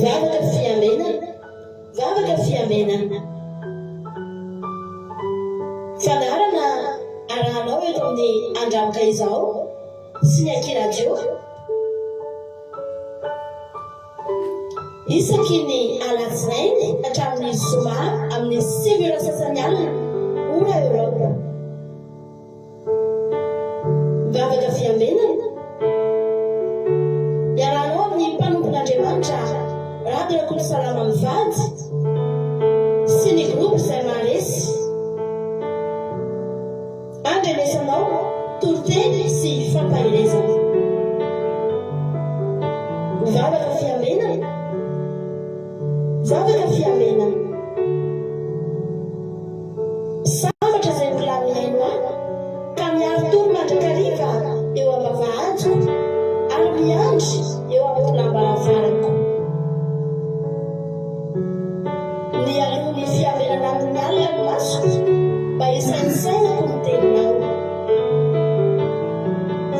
vavaka fiamena fanarana arahanao eto amin'ny andramaka izao sy ny akiradio isaky ny alatsinainy hatramin'ny zoma amin'ny 7 sasany alina ora Europa vavaka fiambenana iarahanao amin'ny mpanompon'Andriamanitra Radio Salama Mivady sy ny groupe izay maresy andrenesanao toroteny sy fampahelezana vavaka fiambenana sambatra izay volanihaino ka miaro toro mandrakariva eo ambavahantso ary miandry eo amin'ny lambaravarako ny alohan'ny fiamenana amin'ny alina no masoko mba isanisainako ny teninao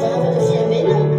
vavaka fiamenana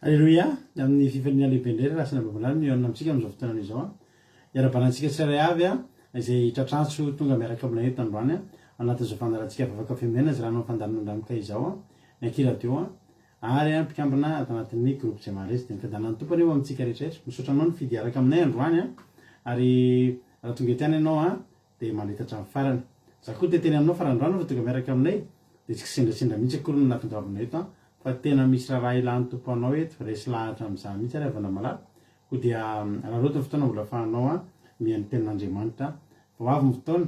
Alléluia, amin'ny fifaliana lehibe indray rasana babalany miaona amintsika amin'izao fotoana izao iara-banantsika tsirairay avy izay tratrantso tonga miaraka aminay eto androany anatin'izao fandarantsika vavaka fiamenana izay ranao fandaran'ny andramika izao ny akiradio ary mpikambana ato anatin'ny groupe izay maharesy dia nifandanan'ny tompony eo amintsika rehetrarehetra misaotra anao ny fidy araka aminay androany ary raha tonga etiany ianao dia mandrehitra hatramin'ny farany za koa teteny aminao farandroany fa tonga miaraka aminay dia tsika sendrasendra mihitsy akory no nahatongavanay eto fa tena misy raha ilan'ny tompo anao eto resy lahatra amin'izany mihitsy ary avana malala koa dia raha loatra ny fotoana mbola ahafahanao mihaino tenin'Andriamanitra fa avy ny fotoana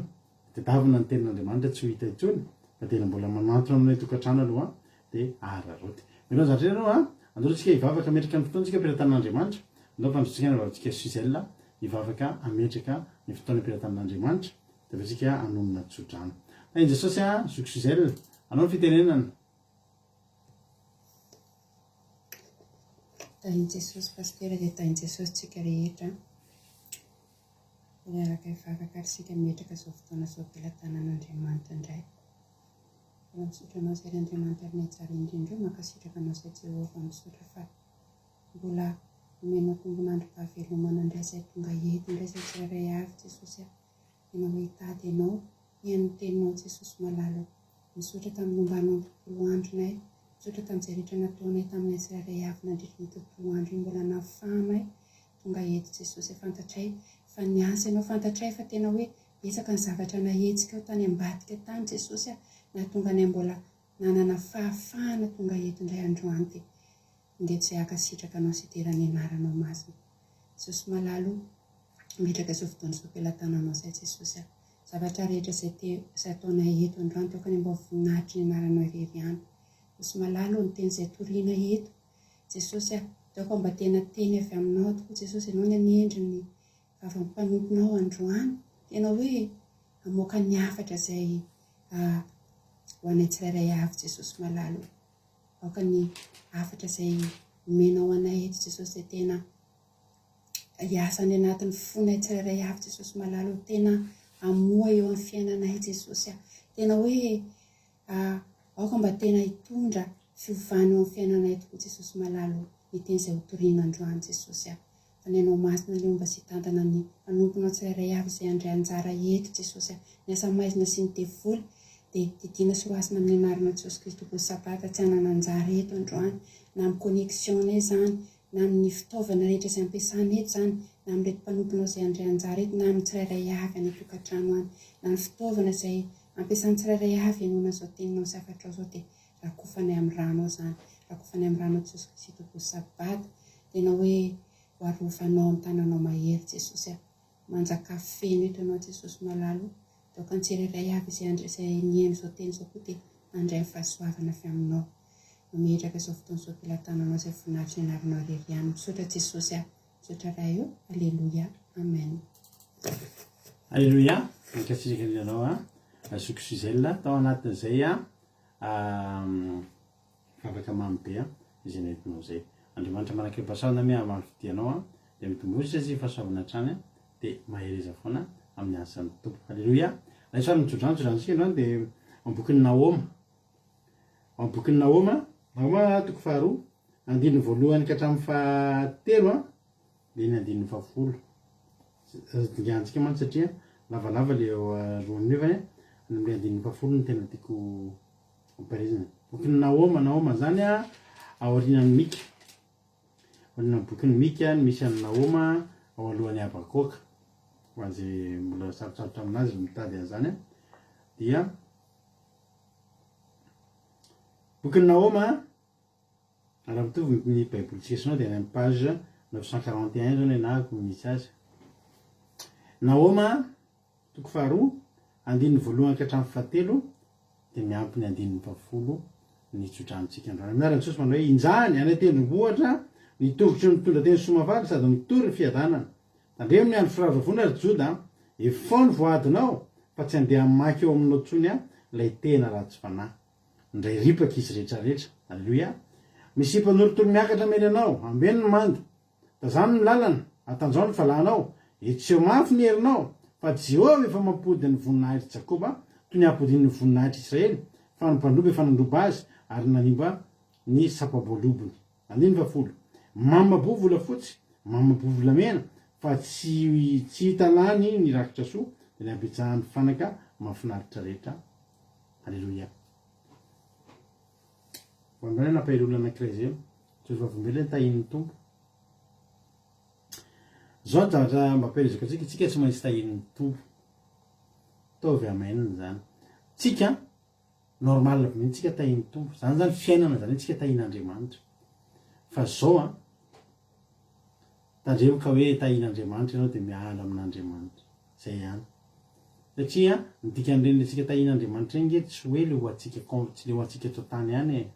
dia davina ny tenin'Andriamanitra tsy ho hita intsony fa tena mbola manantona aminay tokantrano aloha dia araroty milao zatra ianao androantsika hivavaka ametraka ny fotoantsika ampiran-tanin'Andriamanitra andao fandrotsika ny vavantsika Suzelle hivavaka ametraka ny fotoana ampiran-tanin'Andriamanitra dia fa tsika anomina tsodrano ai Jesosy zoky Suzelle anao ny fitenenana Tahin Jesosy pasteur dia tahin Jesosy tsika rehetra miaraka hivavaka ary sika metraka izao fotoana izao ampilan-tanan'Andriamanitra indray misaotranao izay Andriamanitra ny tsara indrindra mankasitraka anao izay Jehovah misaotra fa mbola omenao tombon'androm-pahavelomana indray izay tonga eto indray izay tsirairay avy Jesosy ianao hitady ianao ian'ny teninao Jesosy malalo misaotra tamin'ny momba anao ny tontolo andronay misaotra tamin'izay rehetra nataonay tamin'ny tsirairay avy nandritra ny tontolo andro mbola nafahanay tonga eto Jesosy fantatray fa ny asa ianao fantatray fa tena hoe betsaka ny zavatra nahetsika ao tany ambadika tany Jesosy nahatonga anay mbola nanana fahafahana tonga eto indray androany dia indeto izay akasitraka anao sy iteran'ny anaranao masina Jesosy malalo metraka izao fotoana izao ampelantananao izay Jesosy zavatra rehetra izay ataonay eto androany tokony mba voninahitry ny anaranao irery ihany Jesosy malalo ny teny izay toriana eto Jesosy ataoko mba tena teny avy aminao tokoa Jesosy ianao ny aniendriny vava-mpanomponao androany tena hoe amoaka ny hafatra izay ho anay tsirairay avy Jesosy malalo aoka ny hafatra izay omenao anay eto Jesosy dia tena hiasany anatin'ny fonay tsirairay avy Jesosy malalo tena amoa eo amin'ny fiainanay Jesosy tena hoe aoka mba tena hitondra fiovana eo amin'ny fiainanay tokoa Jesosy malalo ny teny izay hotoriana androany Jesosy fa ny anao masina leo mba sy tantana ny manomponao tsirairay avy izay andray anjara eto Jesosy ny asa maizina sy ny devoly dia didiana sy roasina amin'ny anaranao Jesosy Kristy tokoa sabata tsy hanana anjara eto androany na amin'ny connexion zany na amin'ny fitaovana rehetra izay ampiasana eto zany na amin'ny reto mpanomponao izay andray anjara eto na amin'ny tsirairay avy any tokantrano any na ny fitaovana izay ampiasany tsirairay avy ianona izao teninao sy afatrao izao dia rakofanay amin'ny ranao zany rakofanay amin'ny ranao Jesosy Kristy tokoa sabata tena hoe hoarovanao amin'ny tananao mahery Jesosy manjaka feno eto ianao Jesosy malalo taoka ny tsirairay avy izay niaino izao teny izao koa dia mandray ny fahasoavana avy aminao mametraka izao fotoana izao ampelantananao izay voninahitry ny anaranao irery ihany misaotra Jesosy misaotra raha io alleluia amen Alléluia. Mikasiraka anao Sokisuzel tao anatin'izay afaka mamy be izay nentinao zay. Andriamanitra manaka pasaona mi amin'ny fidianao dia mitombory satria fahasoavana hatrany dia mahereza foana amin'ny asan'ny tompo. Alléluia. Laisary mitsodranotsika androany dia ambokin'ny Naoma. Ambokin'ny Naoma, Naoma toko faharoa, andininy voalohany ka hatramin'ny fahatelo dia ny andininy fahafolo. Dingantsika mantsy satria lavalava le roan'ny nefany amin'ny andininy fahafolo ny tena tiako amparizina. Bokin'ny Naoma zany aorianan'ny Mika. Aorianan'ny bokin'ny Mika misy an'ny Naoma ao alohan'ny Habakoka. Ho an'izay mbola sarotsarotra aminazy mitady an'izany dia bokin'ny Naoma raha mitovy ny baibolitsika sonao dia amin'ny page 941 zao ny anahako misy azy. Naoma toko faharoa andininy voalohany ka hatramin'ny fahatelo dia miampy ny andininy fahafolo ny tsodrantsika androany. Aminarany Jesosy manao hoe injany any tendrombohitra ny tongotry ny mitondra teny somavary sady mitory ny fiadanana. Tandremo ny andro firavavona ry Joda, efaony voadinao fa tsy andeha mamaky eo aminao tsony ilay tena ratsy fanahy. Indray ripaka izy rehetrarehetra. Alleluia. Misy mpanorotolo miakatra mely anao, ambeny ny manda. Tazany ny lalana, atanjao ny falanao, etseo mafy ny herinao, fa Jehovah efa mampody ny voninahitry Jakoba toy ny ampodin'ny voninahitry Israely, fa ny mpandroba efa nandroba azy ary nanimba ny sapabolobony. Andininy fahafolo. Mamaboa volafotsy, mamaboa volamena, fa tsy hitalany ny rakitra soa dia ny abetsahan'ny fanaka mahafinaritra rehetra. Alleluia. Voandray nampahelolona anankiray zay Jesosy vavolombelona tahin'ny tompo. Zao ny zavatra mampielezaka antsika, tsika tsy maintsy tahin'ny tompo. Taovy amainina zany. Tsika normal mihitsy tsika tahin'ny tompo. Zany zany fiainana zany tsika tahin'Andriamanitra. Fa zao tandremo ka hoe tahin'Andriamanitra ianao dia miala amin'Andriamanitra. Zay ihany. Satria ny dikan'ireny tsika tahin'Andriamanitra iny tsy hoe le ho atsika tsy le ho atsika eto tany ihany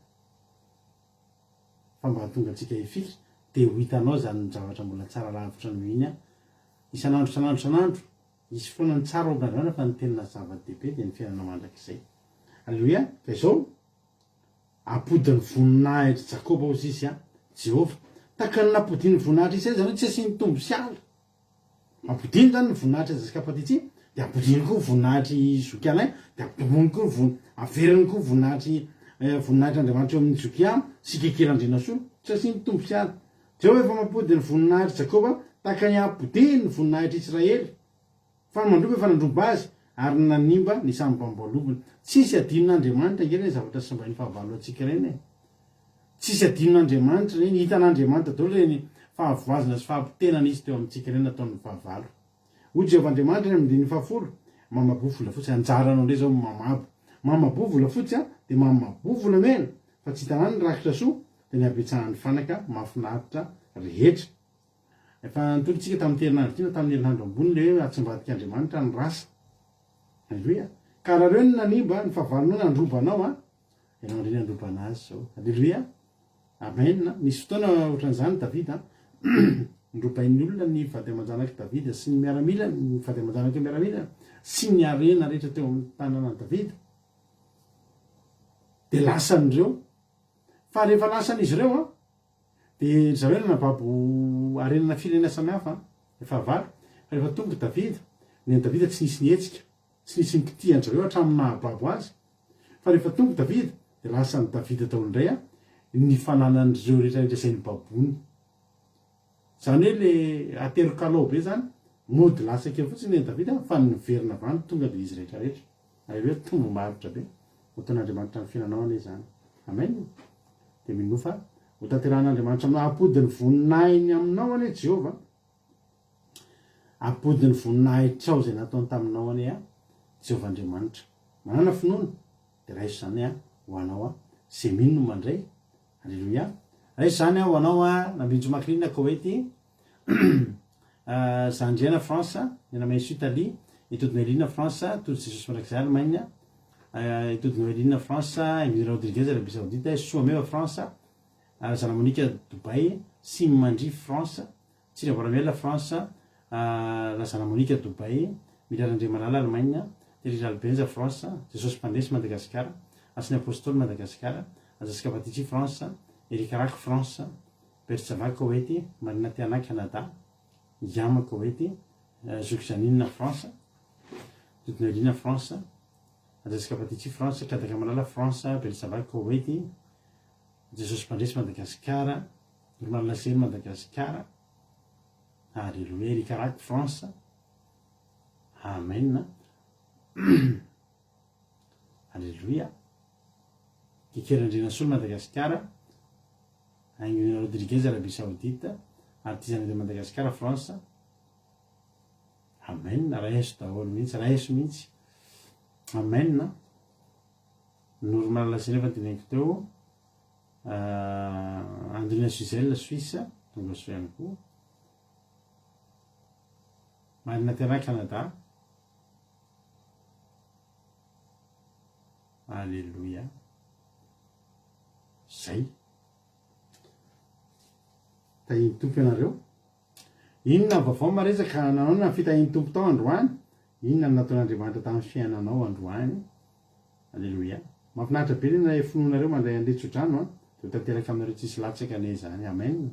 fa mba tonga atsika efika dia ho hitanao zany ny zavatra mbola tsara lavitra noho iny isan'andro misy foana ny tsara obrandrona fa ny tena zava-dehibe dia ny fiainana mandrakizay. Alleluia. Ka izao apodin'ny voninahitry Jakoba ozy izy Jehovah. Taka ny napodin'ny voninahitra Israely zany tsy asiany tombo sy ala. Apodiny zany ny voninahitra zasika patitsy dia apodiny koa voninahitry Zokiana dia apodiny koa averiny koa voninahitry Andriamanitra eo amin'ny Zokia sy kekerandrena soa tsy asiany tombo sy ala. Jehovah efa mampody ny voninahitry Jakoba taka ny apodiny ny voninahitry Israely, fa ny mandroba efa nandroba azy ary nanimba ny samy mpamboalobony. Tsisy adinon'Andriamanitra ngely zavatra sy mba ny fahavalo atsika reny. Tsisy adinon'Andriamanitra reny, hitan'Andriamanitra daholo reny fahavoazana sy fahampitenana izy teo amintsika reny nataon'ny fahavalo. Hoy Jehovah Andriamanitra reny amin'ny fahafolo, mamaboa volafotsy anjaranao ndray zao mamaboa volafotsy dia mamaboa volamena, fa tsy hitanany ny rakitra soa dia ny abetsahan'ny fanaka mahafinaritra rehetra. Efa nitolontsika tamin'ny herinandro ity na tamin'ny herinandro ambony le hoe atsimbadik'Andriamanitra ny rasa. Alleluia. Ka raha reo ny nanimba ny fahavalonao nandrobanao ianao indray nandroba anazy zao. Alleluia. Amen. Misy fotoana ohatran'izany Davida ndrobain'ny olona ny vady aman-janaka Davida sy ny miaramila, ny vady aman-janaka miaramila sy ny arena rehetra teo amin'ny tanàna Davida. Dia lasan'ireo. Fa rehefa lasan'izy ireo dia zareo nababo arenana firenena samihafa efa valo. Fa rehefa tonga Davida, ny Davida tsy nisy nietsika, tsy nisy nikity an'zareo hatramin'ny nahababo azy. Fa rehefa tonga Davida dia lasan'ny Davida daholo indray ny fananan'ireo rehetrarehetra izay nibabony. Zany hoe le atero-kalao be zany mody lasa kely fotsiny ny Davida fa niverina avany tonga dia izy rehetrarehetra. Alleluia. Tombo mahavitra be hotan'Andriamanitra ny fiainanao ane zany. Amen. Dia minofa ho tanteran'Andriamanitra aminao, apodin'ny voninahiny aminao ane Jehovah. Apodin'ny voninahitra ao izay nataony taminao ane Jehovah Andriamanitra. Manana finoana dia raiso zany ho anao izay mino no mandray. Alleluia. Raiso zany ho anao nambinjo makirinina ka hoe ty Zandriana France, nena mainso Italie, itody Noelina France, tody Jesosy mandrakizay Allemagne, itody Noelina France, Emile Rodriguez Arabie Saoudite, Soameva France, Zana Monika Dubai, Sim Mandry France, Tsiravoramela France, lazana monika Dubai, Mirarandre Malala Allemagne, Teriral Benja France, Jesosy Pandresy Madagasikara, Asiny Apôstôly Madagasikara, Azaska Patitry France, Erikaraky France, Bersava Koweity, Marina Tiana Canada, Yama Koweity, Zoukjanina France, Dudnelina France, Azaska Patitry France, Kadaka Malala France, Bersava Koweity, Jesosy Pandresy Madagasikara, Malala Seny Madagasikara, Alléluia, Erikaraky France, Amen. Alléluia. Kikerandrina Soul Madagasikara, Anguina Rodriguez Arabie Saoudite, Artisan de Madagasikara France. Amen. Raheso daholo mihitsy, raheso mihitsy. Amen. Normal Laseny efa teneniko teo. Andrina Suzel Suisse, tonga soa ihany koa. Marina Tiana Canada. Alléluia. Zay. Tahiny tompo ianareo. Inona vaovao maresaka nanao na fitahiny tompo tao androany? Inona no nataon'Andriamanitra tamin'ny fiainanao androany? Alléluia. Mahafinaritra be na finoanareo mandray andretsodrano a, dia tanteraka aminareo tsisy latsaka ane zany. Amen.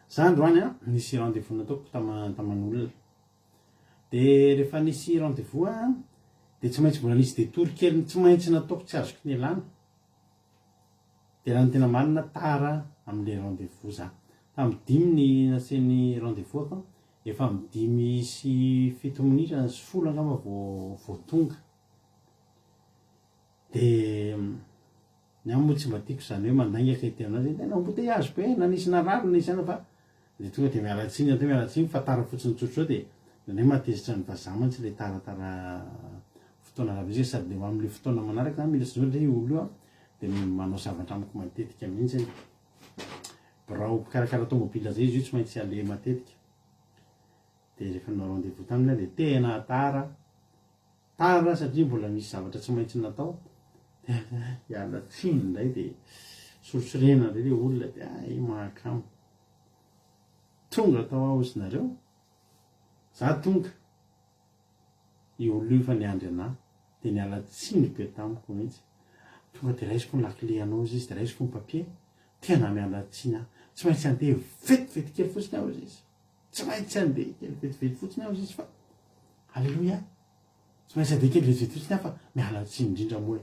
Za androany a, nisy rendez-vous nataoko taman'olona. Dia rehefa nisy rendez-vous a, dia tsy maintsy mbola nisy détour kely tsy maintsy nataoko tsy azoko ny elana. Dia raha ny tena marina tara amin'ilay rendez-vous za. Tamin'ny 5 ny nasen'ny rendez-vous ako, efa amin'ny 5 sy 7 minitra sy 10 angamba vao tonga. Dia ny amin'ny tsy mba tiako zany hoe mandaingaka ety aminazy, tena embouteillage be na nisy narary nisy ana fa dia tonga dia mialatsiny fa tara fotsiny tsotra dia ny matezitra ny vazaha mantsy ilay taratara fotoana ravizay sady dia amin'ilay fotoana manaraka na mila sy zao ilay olo io dia manao zavatra amiko matetika mihitsy. Birao mpikarakara tômôbila zay izy io tsy maintsy ale matetika. Dia rehefa nanao rendez-vous taminy dia tena tara satria mbola misy zavatra tsy maintsy natao. Hiala tsiny indray dia sorosorena ilay olona dia mahakamo. Tonga tao aho izy nareo. Za tonga. I olo io fa niandry anahy dia niala tsiny be tamiko mihitsy. Tonga dia raisiko ny lakile anao izy dia raisiko ny papier. Tena miala tsiny aho. Tsy maintsy andeha vetivety kely fotsiny aho izy. Tsy maintsy andeha kely vetivety fotsiny aho izy fa alléluia. Tsy maintsy andeha kely vetivety fotsiny aho fa miala tsiny indrindra moa.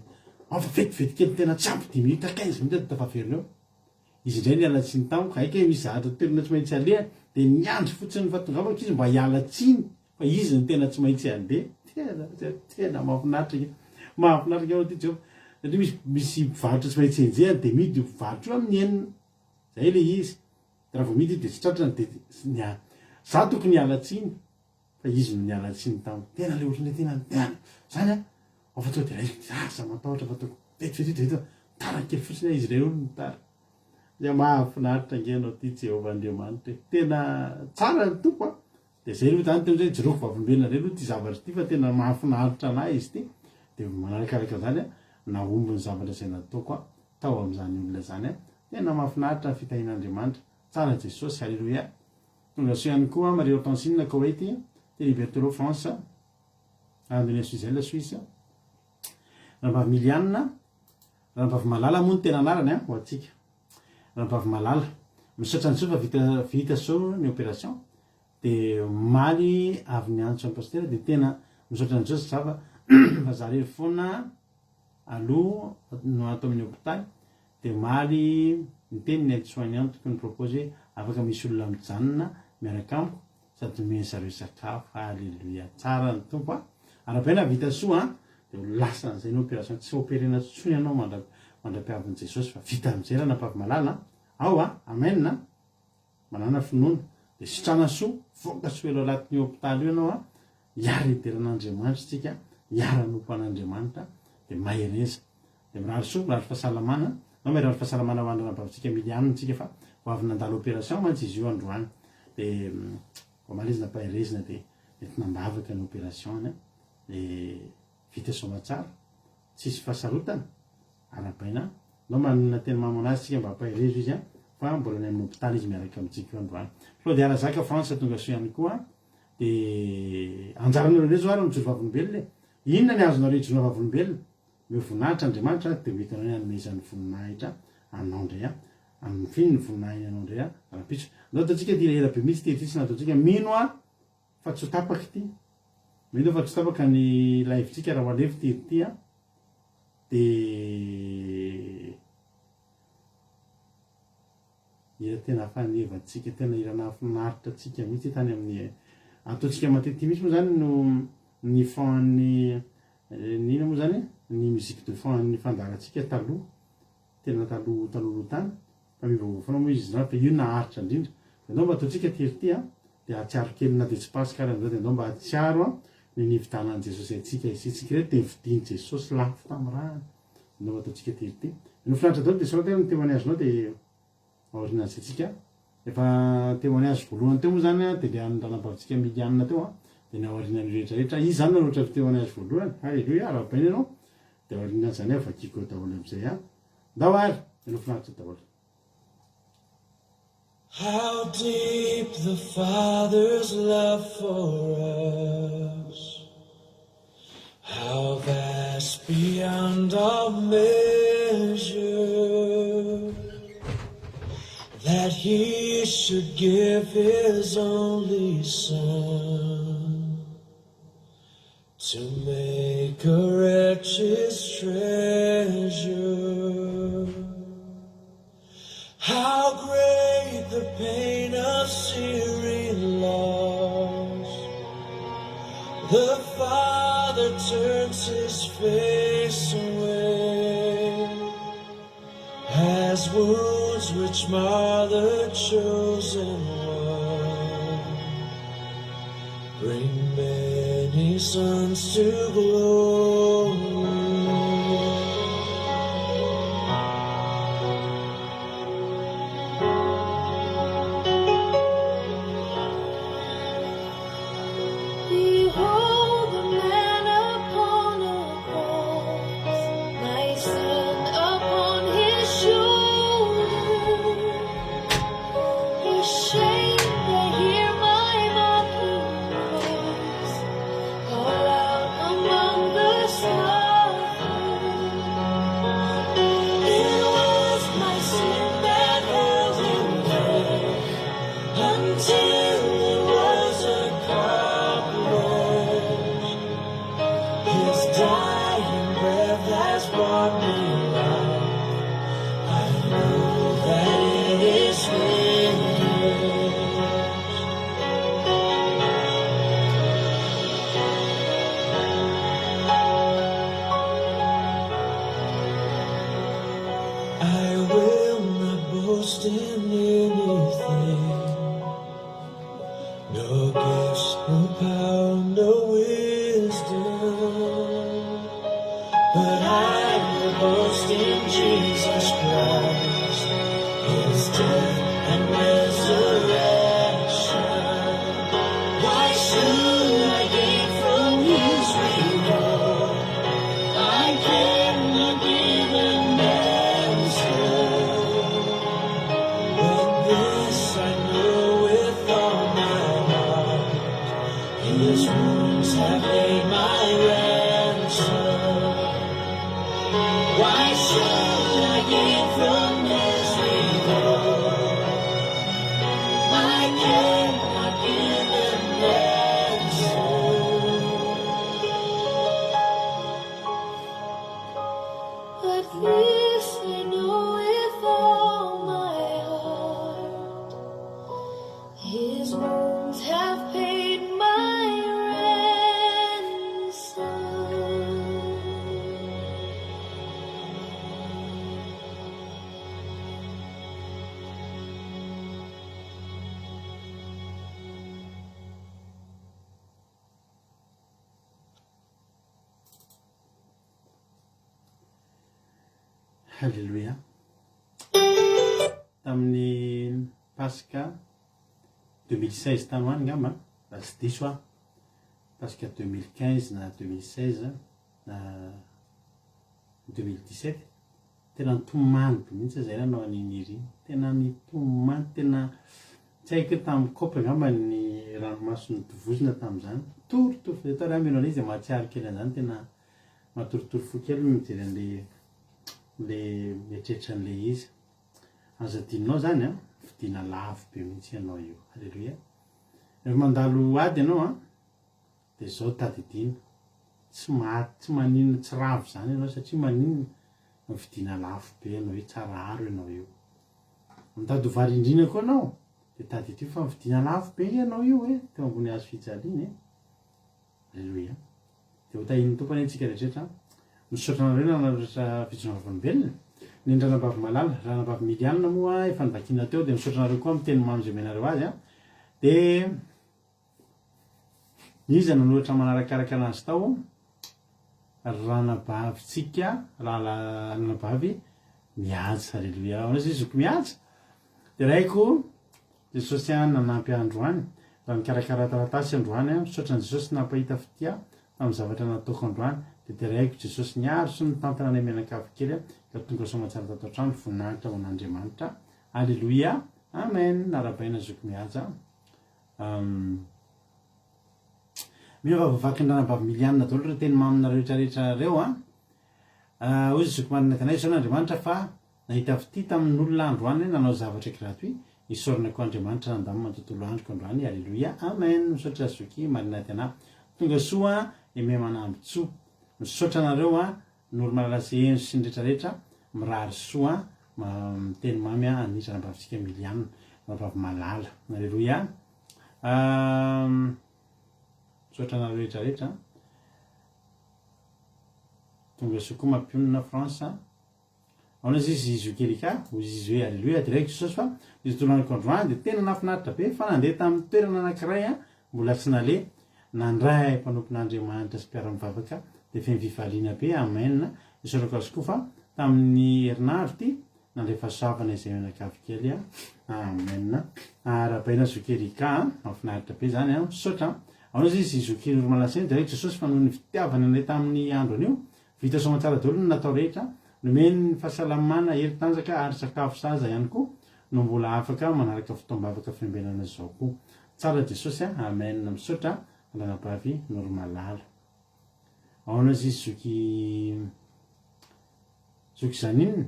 Fa vetivety kely tena tsy ampy 10 minutes 15 minutes tafaverina eo. Izy indray niala tsiny tamiko, haika misy zavatra toerana tsy maintsy alea dia niandry fotsiny fa tongavako izy mba hiala tsiny fa izy ny tena tsy maintsy andeha. Tena mahafinaritra. Mahafinaritra ao ty Jehovah. Satria misy mpivarotra tsy maintsy enjehany dia midy io mpivarotra io amin'ny enina. Zay le izy. Raha vao midy dia tsy tratrany dia za tokony niala tsiny fa izy no niala tsiny tamiko. Tena le olona tena niala. Zany a, fa tonga dia raisiko matahotra fa toko vetivety tara kely fotsiny izy ireo olona tara. Dia mahafinaritra angenao ty Jehovah Andriamanitra. Tena tsara ny tompo a. Dia zay aloha tany teo zay jeroko vavolombelona rey aloha ty zavatra ty fa tena mahafinaritra anahy izy ty. Dia manarakaraka zany a, nahomby ny zavatra izay nataoko a tao amin'izany olona zany a. Tena mahafinaritra ny fitahin'Andriamanitra. Tsara Jesosy, alléluia. Tonga so ihany koa Marie Hortensine Koweity, Libertelo France, Andrina Suzel Suisse, Rahavavy Milianina, Rahavavy Malala moa ny tena anarany ho antsika. Rahavavy Malala misaotra ny so fa vita so ny opération dia maly avy niantso amin'ny pastera dia tena misaotra ny so zava fa za rery foana aloha no atao amin'ny hôpitaly dia maly miteny ny aide-soignant antoko ny propose afaka misy olona mijanona miaraka amiko sady meny zareo sakafo. Alléluia. Tsara ny tompo a. Arabaina vita soa dia ho lasa n'izay ny opération tsy opérena tsony ianao mandra-piavin'i Jesosy fa vita amin'izay raha Rahavavy Malala ao a. Amen. Manana finoana dia sitrana soa voaka soa elo anatin'ny hôpitaly io ianao a. Hiara iteran'Andriamanitra tsika, hiara nompo an'Andriamanitra dia mahereza dia mirary soa, mirary fahasalamana. Mirary fahasalamana ho an'ny Rahavavitsika Milianina tsika fa ho avy nandalo opération mantsy izy io androany dia vao malezina paherezina dia mety nambavaka ny opération dia vita soa tsara, tsisy fahasarotana. Arabaina anao manana tena mamana azy tsika mba paherezo izy a fa mbola ny amin'ny hôpitaly izy miaraka amintsika androany Claude Arazaka France tonga so ihany koa dia anjaranareo indray zao ary mijoro vavolombelona inona ny azonareo hijoroana vavolombelona meo voninahitra Andriamanitra dia mety anao hanome izany voninahitra anao indray amin'ny finy ny voninahitra anao indray rahampitso andao ataontsika ty ela be mihitsy ty tsisy nataontsika mino fa tsy ho tapaka ity mino fa tsy ho tapaka ny live-tsika raha hoalefy ty ity dia ira tena fanevantsika tena irana finaritra tsika mihitsy tany amin'ny ataontsika matety misy moa zany no ny fon'ny nina moa zany ny musique de fond ny fandarantsika taloha tena taloha tany fa mivavao foana moa izy zany fa io naharitra indrindra andao mba ataontsika ty dia atsiaro kely na dia tsy pasy karaha an'izao dia andao mba atsiaro ny nivitanan'i Jesosy antsika isitsika reto dia nividian'i Jesosy lafo tamin'ny raha andao mba ataontsika ty no finaritra dao dia sao tena ny témoignage-nao dia aorianazy antsika efa témoignage voalohany teo moa zany dia le an'ranam-pavintsika milianina teo dia ny aorianany rehetrarehetra izy zany naroatra témoignage voalohany halleluia rahabaina ianao dia aorianany zany avakiko daholo amin'izay ndao ary no finaritra daholo. How deep the Father's love for us, how vast beyond all measure, that He should give His only Son to make a wretch His treasure. How great the pain of searing loss, the Father turns His face away, as wounds which mar the chosen one bring many sons to glory. Alléluia. Tamin'ny Pasika 2016 tany hoany ngamba raha tsy diso Pasika 2015 na 2016 na 2017 tena nitomany be mihitsy zay nanao an'iny ry tena nitomany tena tsy haiko tamin'ny kopy angamba ny ranomasony tovozina tamin'izany toritory atao raha mino an'izy dia mahatsiaro kely an'izany tena matoritory fo kely mijery an'le mieritreritra an'le izy aza dinonao zany a vidina lafo be mihitsy ianao io alleloia rehefa mandalo ady ianao a dia zao tadidina tsy maninona tsy ravo zany ianao satria maninona vidina lafo be ianao io tsara aro ianao io mitady ho varindrina koa anao dia tady ity fa vidina lafo be ianao io teo ambony hazo fijaliana alleloia dia ho tahin'ny tompony antsika rehetrarehetra misaotra anareo nanaritra fijona volombelona ny ranambavy malala ranambavy milianina moa efa nivakina teo dia misaotra anareo koa amin'ny teny mamy zay menareo azy a dia iza nanohatra manarakaraka anazy tao ranabavitsika ranabavy mihaja alleloia anazy izy zoko mihaja dia raiko jesosy a nanampy androany raha mikarakara taratasy androany a misaotra ny jesosy nampahita fitia tamin'ny zavatra nataoko androany dia teraiko jesosy niaro sy nitantana any mianakavy kely a ka tonga somatsara tato an-trano voninahitra ho an'andriamanitra alleloia amen narabaina zoko mihaja miovavavaky ny ranabavy milianina daholo reo teny mamina rehetrarehetra reo a ozy zoko marina tanay zao n'andriamanitra fa nahita fity tamin'olona androany nanao zavatra gratuit isorana ko andriamanitra nandamy matontolo androko androany alleloia amen misaotra zoky marina tiana tonga soa eme manambotsoa misaotra anareo a n'olo malalazy enzo sy ny rehetrarehetra mirary soa miteny mamy a ny ranabavitsika milianina ranabavy malala alleloia misaotra anareo rehetrarehetra tonga soa koa mampionina France aonazy izy zokelika ozy izy hoe alleloia direct jesosy fa izy toloanako androany dia tena nafinaritra be fa nandeha tamin'ny toerana anankiray a mbola tsy nale nandray mpanompon'andriamanitra sy mpiara-mivavaka dia efa mivivaliana be amen isorako azy koa fa tamin'ny herinandro ty nandray fahasoavana izay mianakavy kely a amen arabaina zokelika mafinaritra be zany a misaotra aonazy izy zokely romalaseny direct jesosy fa noho ny fitiavana anay tamin'ny andro an'io vita somatsara daholo ny natao rehetra nomeny ny fahasalamana hery tanjaka ary sakafo saza ihany koa no mbola afaka manaraka fotoam-bavaka fiambenana zao koa tsara jesosy a amen misaotra ranabavy normalala aonazy izy zoky zaninina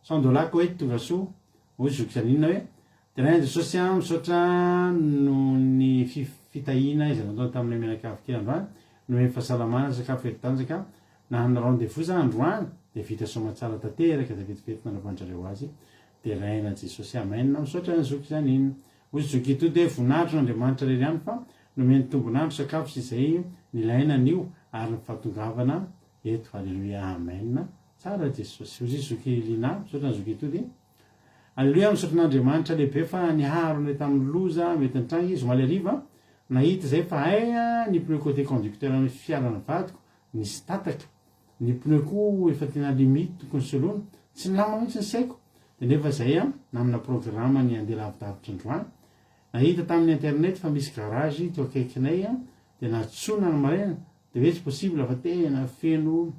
sandolako hoe tonga soa ozy zoky zaninina hoe tena jesosy a misaotra no ny fitahina izy natao tamin'ny mianakavy kely androany nomeny fahasalamana sakafo hery tanjaka na hana rendez-vous za androany dia vita somatsara tanteraka dia vetivety nanaovandrareo azy dia raina jesosy amen misaotra ny zoky zaniny ozy zoky to dia voninahitro n'andriamanitra rery ihany fa nomeny tombonandro sakafo sy izay nilaina nio ary ny fahatongavana eto alleloia amen tsara jesosy ozy izy zoky lina misaotra ny zoky to dia alleloia misaotra n'andriamanitra lehibe fa niharo ilay tamin'ny loza mety nitranga izy maly ariva nahita zay fa aya ny pneu côté conducteur ny fiarana vadiko nisy tataka ny pneu koa efa tena limite tokony soloana tsy nilama mihitsy ny saiko dia nefa zay a namina programma ny andeha lavidavitra androany nahita tamin'ny internet fa misy garage teo akaikinay a dia natsona ny marena dia hoe tsy possible fa tena feno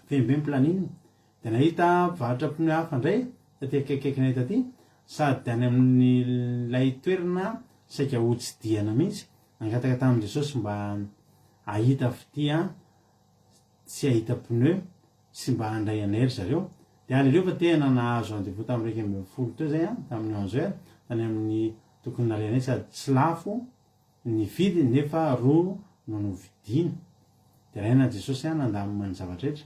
fembe planine dia nahita vatra pneu hafa indray taty akaikinay taty sady any amin'ny lay toerana saika hotsidiana mihitsy nangataka tamin'i jesosy mba ahita fitia tsy ahita pneu sy mba handray anery zareo dia aleleo fa tena nahazo rendez-vous tamin'ny raiky amby folo teo zay a tamin'ny 11h tany amin'ny tokony naleanay sady tsy lafo ny vidy nefa roa no novidina dia raina jesosy a nandamany zavatra rehetra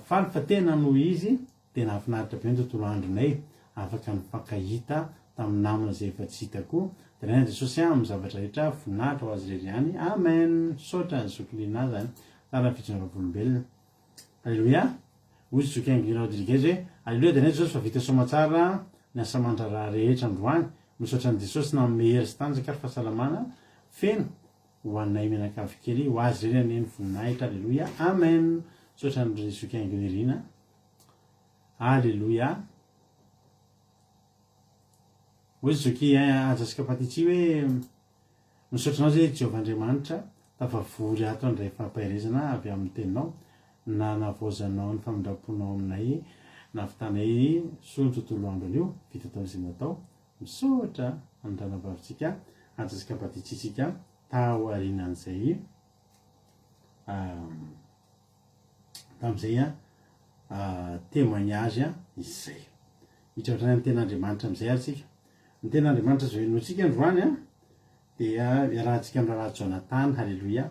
faly fa tena noho izy dia nahafinaritra be ny tontolo andronay afaka mifankahita tamin'ny namana zay efa tsy hitako dia raina jesosy a amin'ny zavatra rehetra voninahitra ho azy rery ihany amen misaotra ny zokolina zany tsara fijona volombelona alleloia ozy zoky angina rodriguez hoe alleloia dia nay jesosy fa vita somatsara ny asa mandraraha rehetra androany misaotra ny jesosy namehery sy tanjaka ary fahasalamana feno ho anay mianakavy kely ho azy reny aneny voninahitra alleloia amen misaotra ny zoky anginerina alleloia ozy zoky ajasika patitsy hoe misaotranao zay jehovah andriamanitra tafavory ato andray fampahirezana avy amin'ny teninao na navozanao ny famindraponao aminay na fitanay soa ny tontolo andro anio vita tao izay natao misotra andranavavitsika antsasika patitsitsika tahoarinan'izay tam'izay témoignage izay hitraotrany amin'ny ten'Andriamanitra am'izay atsika ny ten'Andriamanitra zao enotsika androany dia iarahantsika amin'ny raharaha Jonathan halleluia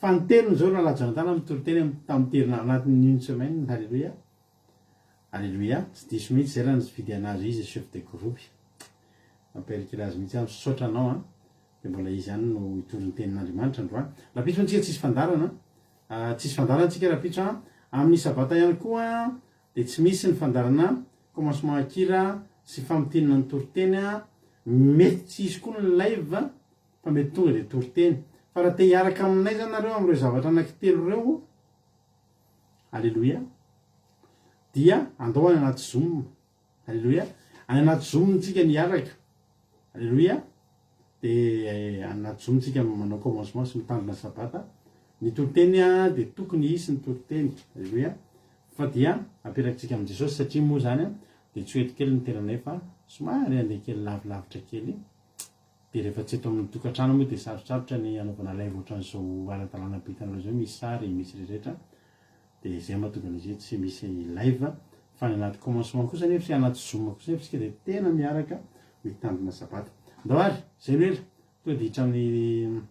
fa ny telony zao raharaha Jonathan mitoroteny tamin'ny terina anatin'ny une semaine halleluia halleluia tsy diso mihitsy zay raha nividy anazy izy chef de groupe mampiarikira azy mihitsy misaotra anao dia mbola izy ihany no hitorony tenin'Andriamanitra androany rapitso antsika tsisy fandarana antsika rapitso amin'ny sabata ihany koa dia tsy misy ny fandarana commencement akira sy famotinana ny toriteny mety tsy izy koa ny live fa mety tonga dia toriteny fa raha te hiaraka aminay zany nareo amin'ireo zavatra anankitelo ireo halleluia dia andao any anaty zoom halleluia any anaty zoom tsika niaraka halleluia dia anaty zoom tsika manao commencement sy mitandrina sabata ny toriteny dia tokony hisy ny toriteny halleluia fa dia ampiarakintsika amin'i Jesosy satria moa zany dia tsy hoeto kely ny tenanay fa somary andeha kely lavilavitra kely dia rehefa tsy eto amin'ny tokantrano moa dia sarosarotra ny anaovana live ohatran'izao ara-dalàna bitanareo zao misy sary misy rehetra dia izay mahatonga an'izy tsy misy live fa ny anaty commencement kosa nefa sy anaty zoom kosa nefa tsika dia tena miaraka mitandrina sabata ndao ary zay no ela tonga dia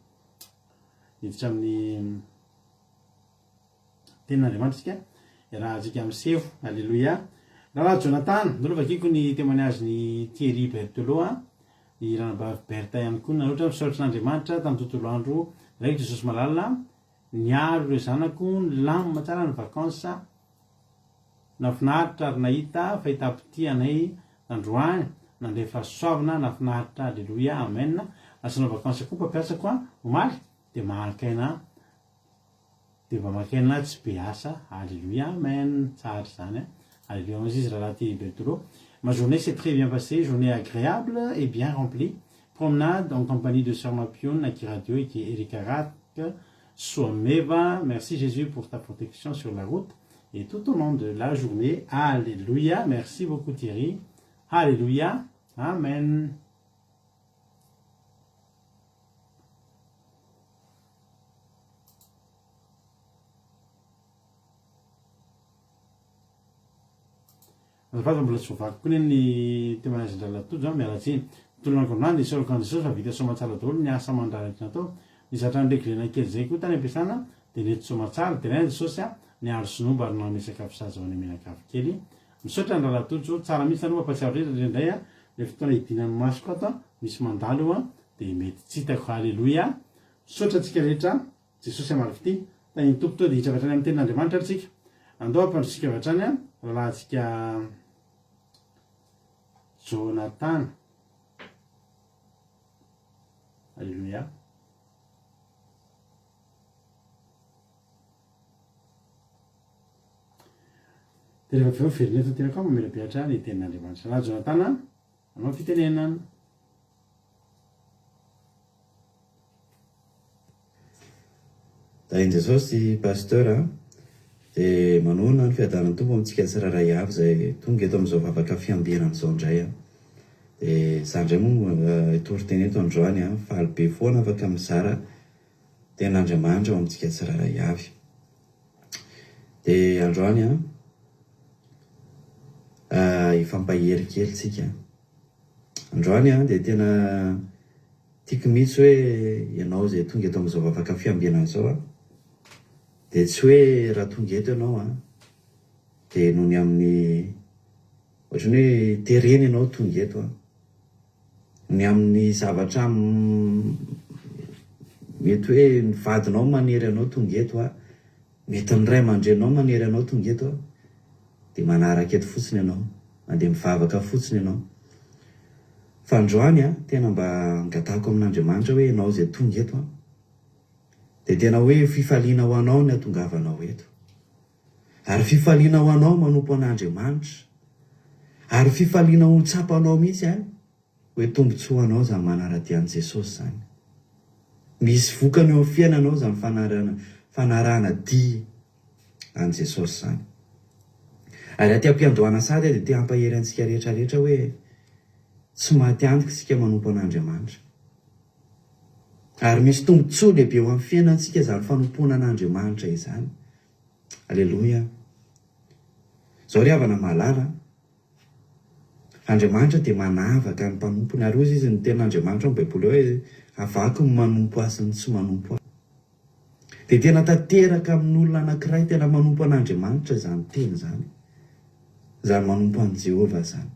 hiditra amin'ny ten'Andriamanitra tsika iarahantsika amin'ny seho halleluia raharaha Jonathan nolovakiko ny témoignage ny Thierry Berthelot ny ranabavy Berta ihany koa naroatra misaotra n'Andriamanitra tamin'ny tontolo andro raiko Jesosy malalina niaro ireo zanako lamina tsara ny vakansa nafinaritra ary nahita fahita-pity anay androany nandeha fahasoavana nafinaritra halleluia amen asanao vakansa koa mpampiasako omaly dia mahakaina dia mba makaina tsy be asa halleluia amen tsara zany alléluia on dit la Thierry Berthelot ma journée s'est très bien passée journée agréable et bien remplie promenade en compagnie de Sœur Mapion qui radio et qui est Erika Rack Suomeva merci Jésus pour ta protection sur la route et tout au long de la journée alléluia merci beaucoup Thierry alléluia amen. Azafady mbola tsy voavaky koa ny témoignage ndralatojo zao mialatsiny tolonako amin'any ny sorako an'Jesosy fa vita somatsara daholo ny asa mandraraka natao ny zatra ny regrena kely zay koa tany ampiasana dia nety somatsara dia nay Jesosy ny aro sinomba ary nametraka fisazahoany menakavy kely misaotra ny ralatojo tsara mihitsy tany mampatsiaro rehetra indray le fotoana hidinan'ny masoko ato misy mandalo dia mety tsy hitako halleluia misaotra antsika rehetra Jesosy amarifity tany tompo toa dia hitravatrany amin'ny tenin'Andriamanitra atsika andao ampandrosika vatrany rahalahantsika Jonathan alléluia dia rehefa veroverineta tena koa mamelabeatra ny tenin'Andriamanitra raha Jonathan anao fitenenana. Dahin Jesosy pasteur dia manona ny fiadanany tompo amintsika tsiraray avy zay tonga eto amin'izao vavaka fiambianany izao indray dia za ndray moa toriteny eto androany faly be foana afaka mizara ten'Andriamanitra ao amintsika tsiraray avy dia androany ifampahery kely tsika androany dia tena tiako mihitsy hoe ianao zay tonga eto amin'izao vavaka fiambianany izao dia tsy hoe raha tonga eto ianao dia noho ny amin'ny ohatrany hoe tereny ianao tonga eto ny amin'ny zavatra mety hoe ny vadinao manery anao tonga eto mety ny ray aman-drenao manery anao tonga eto dia manaraka eto fotsiny ianao mandeha mivavaka fotsiny ianao fa androany tena mba angatahako amin'Andriamanitra hoe ianao zay tonga eto dia tena hoe fifaliana ho anao ny atongavanao eto ary fifaliana ho anao manompo an'Andriamanitra ary fifaliana ho tsapanao mihitsy hoe tombontsoa anao zany manaraty an' Jesosy zany misy vokany eo amin'ny fiainanao zany fanarahana dia an Jesosy zany. Ary aty ampiandohana sady dia te hampahery antsika rehetrarehetra hoe tsy maty antoka isika manompo an'Andriamanitra. Ary misy tombontsoa lehibe eo amin'ny fiainantsika izany fanompoana an'Andriamanitra izany. Aleloia. Zao ry havana malala, Andriamanitra dia manavaka ny mpanompony, ary ozy izy ny ten'Andriamanitra amin'ny Baiboly hoe avaky ny manompo azy ny tsy manompo azy. Dia tena tanteraka amin'olona anankiray tena manompo an'Andriamanitra izany teny izany. Izany manompo an' Jehovah izany.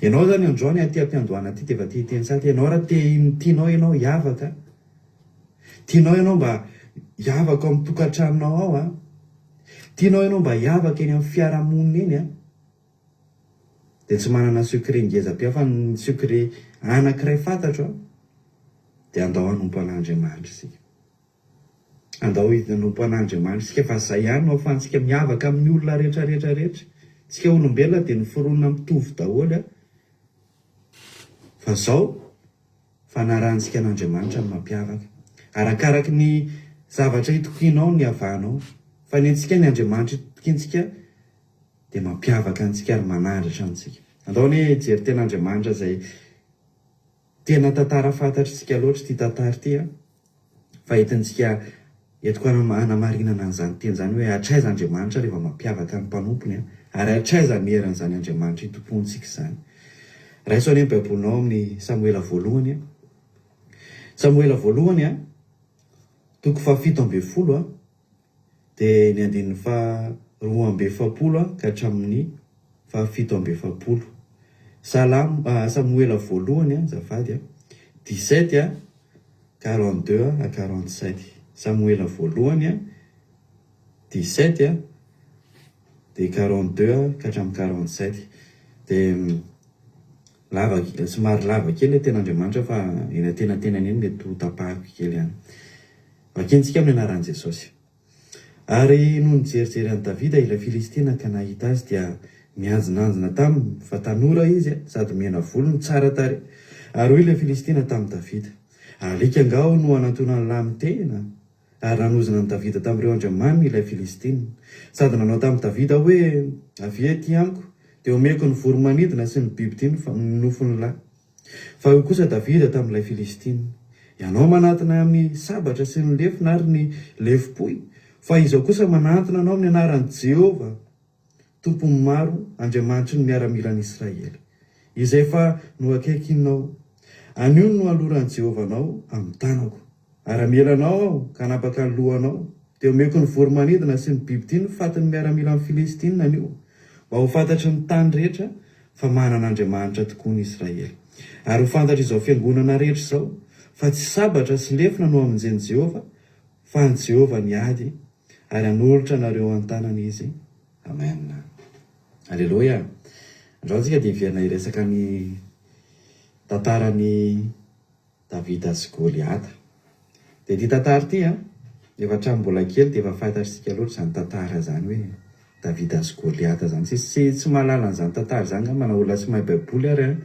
Ianao zany androany aty ampiandohana aty dia efa teny sady ianao raha tianao ianao hiavaka, tianao ianao mba hiavaka amin'ny tokantranonao ao, tianao ianao mba hiavaka eny amin'ny fiarahamonina eny dia tsy manana secret ngeza-be fa ny secret anankiray fantatro dia andao hanompo an'Andriamanitra isika. Andao hanompo an'Andriamanitra isika fa izay ihany no ahafahantsika miavaka amin'ny olona rehetrarehetra. Tsika olombelona dia niforona mitovy daholo, fa zao fanarantsika an'Andriamanitra ny mampiavaka. Arakaraky ny zavatra hitokianao ny havahanao, fa ny antsika ny Andriamanitra hitokiantsika dia mampiavaka antsika ary manandratra antsika. Andao ny jery ten'Andriamanitra izay tena tantara fantatritsika loatra ity tantara ity, fa hitantsika entiko hanamarinana an'izany teny izany hoe hatraiza Andriamanitra rehefa mampiavaka ny mpanompony, ary hatraiza ny heran'izany Andriamanitra hitompontsika izany. Raiso any amin'ny Baibolinao amin'ny Samuela voalohany, Samuela voalohany toko 17 dia ny andininy 2 ka hatramin'ny 7. Samuela voalohany zafady 17 42 à 47. Samuela voalohany 17 dia 42 ka hatramin'ny 47. Dia somary lava kely ten'Andriamanitra fa eny tenantenany eny mety ho tapahako kely ihany. Vakintsika amin'ny anaran'i Jesosy. Ary no nijerijery an'i Davida ilay Filistina ka nahita azy dia mianjinanjina taminy, fa tanora izy sady mena volony tsara tarehy. Ary hoy ilay Filistina tamin'i Davida, alika angao no anantonany lamy tena. Ary nanozana an'i Davida tamin'ireo andriamamy ilay Filistina, sady nanao tamin'i Davida hoe avy ety amiko dia omeko ny voromanidina sy ny biby ny nofony lahy. Fa io kosa Davida tamin'ilay Filistina, ianao manatona amin'ny sabatra sy ny lefina ary ny lefipoy, fa izao kosa manatona anao amin'ny anaran'i Jehovah, tompony maro, Andriamanitry ny miaramila an'Israely, izay fa no akaikinao. Anio no aloran'i Jehovah anao amin'ny tanako, ary amelanao aho ka napaka ny lohanao, dia omeko ny voromanidina sy ny biby ny fatiny miaramila amin'ny Filistina anio, mba ho fantatry ny tany rehetra fa manan'Andriamanitra tokoa ny Israely. Ary ho fantatra izao fiangonana rehetra izao fa tsy sabatra sy lefina no amin'izeny Jehovah, fa ny Jehovah ny ady, ary hanolotra nareo an-tanany izy. Amen. Aleloia. Andreo antsika dia hiverina hiresaka ny tantarany Davida sy Goliata. Dia ity tantara ity efa hatramin'ny mbola kely dia efa fantatritsika loatra izany tantara izany hoe Davida sy Goliata izany. Tsy mahalala an'izany tantara izany mana olona tsy mahay Baiboly ary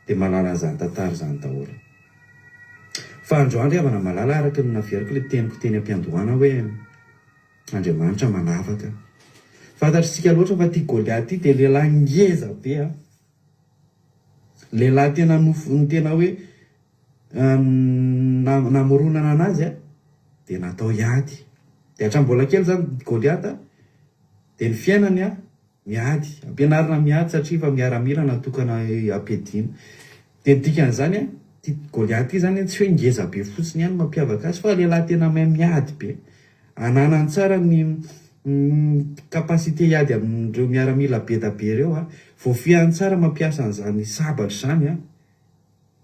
dia mahalala an'izany tantara izany daholo. Fa androandro havana malala araka ny naveriko ilay teniko teny ampiandohana hoe Andriamanitra manavaka. Fantatritsika loatra fa ity Goliata ity dia lehilahy ngeza be, lehilahy tena nofony tena hoe namoronana anazy dia natao hiady. Dia hatramin'ny mbola kely izany Goliata dia ny fiainany miady, ampianarina miady satria fa miaramila natokana ampiadiana. Dia ny dikan'izany ity Goliata ity izany tsy hoe ngeza be fotsiny ihany mampiavaka azy, fa lehilahy tena mahay miady be, ananany tsara ny kapasite hiady amin'ireo miaramila be da be ireo, voafiahany tsara mampiasa an'izany sabatra izany.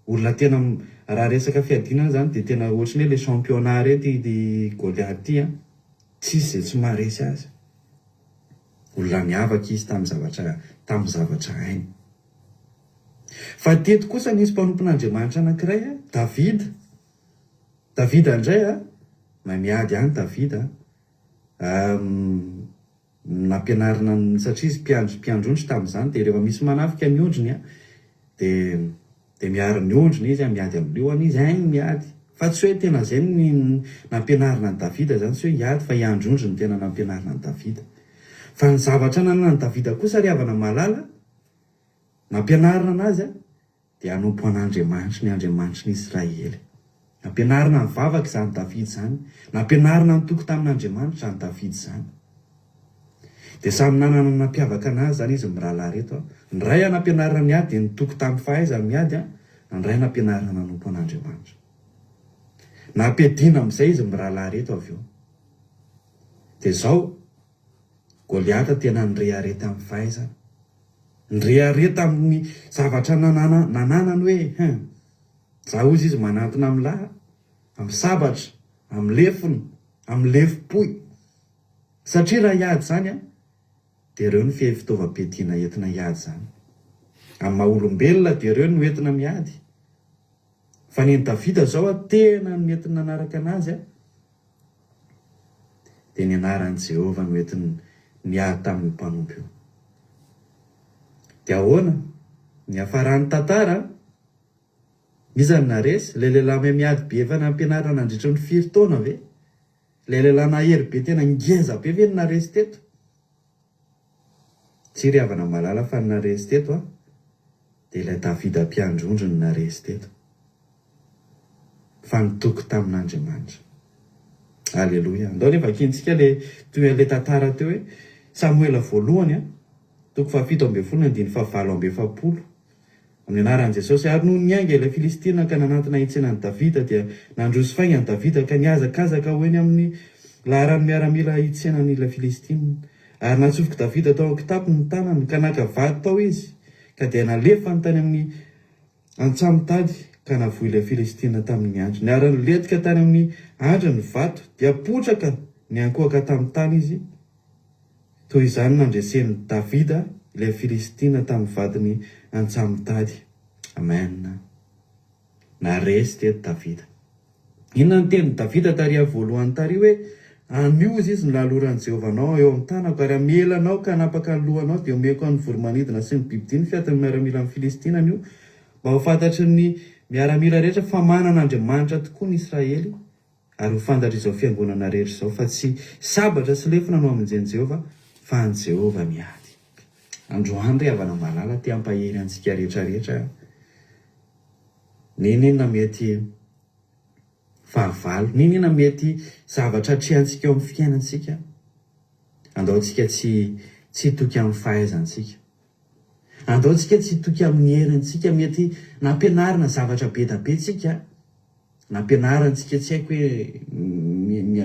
Olona tena raha resaka fiadinana izany dia tena ohatrany hoe le championnat rety Goliata ity, tsisy izay tsy maharesy azy. Olona miavaka izy tamin'ny zavatra hainy. Fa teto kosa nisy mpanompon'Andriamanitra anankiray, Davida indray mahay miady ihany Davida. Nampianarina satria izy mpiandrondry tamin'izany, dia rehefa misy manafika miondriny dia miara miondriny izy miady amin'ny lohany izy miady. fa tsy hoe tena zay ny nampianarina ny Davida zany tsy hoe hiady fa hiandrondro ny tena nampianarina ny Davida. Fa ny zavatra nanana ny Davida kosa ry havana malala nampianarina anazy dia hanompo an'Andriamanitra, ny Andriamanitra ny Israely. Nampianarina ny vavaka izany Davida zany, nampianarina ny toko tamin'Andriamanitra izany Davida zany. Dia samy nanana ny nampiavaka anazy zany izy mirahalahy reto. Ny ray nampianarina miady dia nitoko tamin'ny fahaizany miady, ny ray nampianarina nanompo an'Andriamanitra. Nampiadina amin'izay izy mirahalahy reto avy eo. Dia zao Goliata tena nirehare amin'ny fahaizana. Nirehare amin'ny zavatra nananany hoe zaho izy manantona amin'ny lahy, amin'ny sabatra, amin'ny lefiny, amin'ny lefim-poy. Satria raha hiady zany dia ireo ny fitaovam-piadiana entina hiady zany. Amin'ny maha-olombelona dia ireo no entina miady. Fa ny Davida zao tena ny entina nanaraka anazy dia ny anaran'i Jehovah no entina niady tamin'ny mpanompo io. Dia ahoana ny hafaran'ny tantara? Mizany naresy, ilay lehilahy miady be efa nampianarana nandritra ny 5 taona ve? Ilay lehilahy nahery be tena ngeza be ve naresy teto? Tsy ry havana malala fa naresy teto dia ilay Davida mpiandrondro ny naresy teto. Fa nitoko tamin'Andriamanitra. Alleluia. Andao nefa kintsika toy ilay tantara teo hoe Samuela voalohany toko 7:7-7:7. Amin'ny anaran'i Jesosy ary noho niainga ilay Filistina ka nanantona hitsena ny Davida dia nandroso fainga ny Davida ka niazakazaka hoeny amin'ny laharany miaramila hitsenan'ilay Filistina. Ary natsofoka Davida tao an-kitapo ny tanany ka naka vato tao izy ka dia nalefa ny tany amin'ny antsamitady ka navoy ilay Filistina tamin'ny andro. Niarany letika tany amin'ny andro ny vato dia potraka ny ankohaka tamin'ny tany izy. Toy izany nandresen'ny Davida ilay Filistina tamin'ny vadiny antsamitady. Amen. Naresy teto Davida. Inona ny tenin'i Davida taria voalohany taria hoe aniozy izy ny laloran'i Jeovanao eo amin'ny tanako ary amelanao ka hanapaka ny lohanao dia omeko ny voromanidina sy ny bibidiny fiatany miaramila amin'ny Filistina io mba ho fantatry ny miaramila rehetra fa manan'Andriamanitra tokoa ny Israely ary ho fantatra izao fiangonana rehetra izao fa tsy sabatra sy lefina no amin'izany Jehovah fa ny Jehovah miady. Androany ry havana malala te hampahery antsika rehetra rehetra. Ninona mety fahavalo, ninona mety zavatra trehantsika eo amin'ny fiainantsika. Andaontsika tsy toky amin'ny fahaizantsika. Andaontsika tsy toky amin'ny herintsika. Mety nampianarina zavatra be da be tsika. Nampianarantsika tsy haiko hoe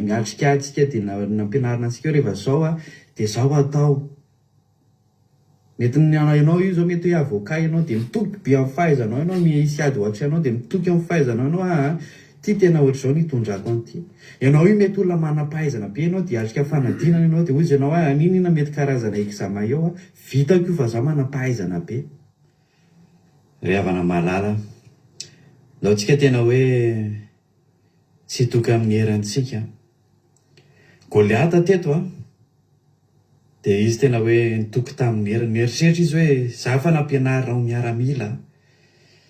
miatrika atsika dia nampianarina antsika rehefa zao dia zao atao. Mety ianao io zao mety hoe avoka ianao dia mitoky be amin'ny fahaizanao ianao misy ady ohatra ianao dia mitoky amin'ny fahaizanao ianao ty tena ohatr'izao ny hitondrako an'ity. Ianao io mety olona manam-pahaizana be ianao dia atrika fanadinana ianao dia hoy ianao ninona mety karazana examen eo vitako io fa zaho manam-pahaizana be. Ry havana malala, laotsika tena hoe tsy toky amin'ny herintsika. Goliata teto dia izy tena hoe nitoky tamin'ny heriny. Mieritreritra izy hoe zaho fa nampianarina ho miaramila,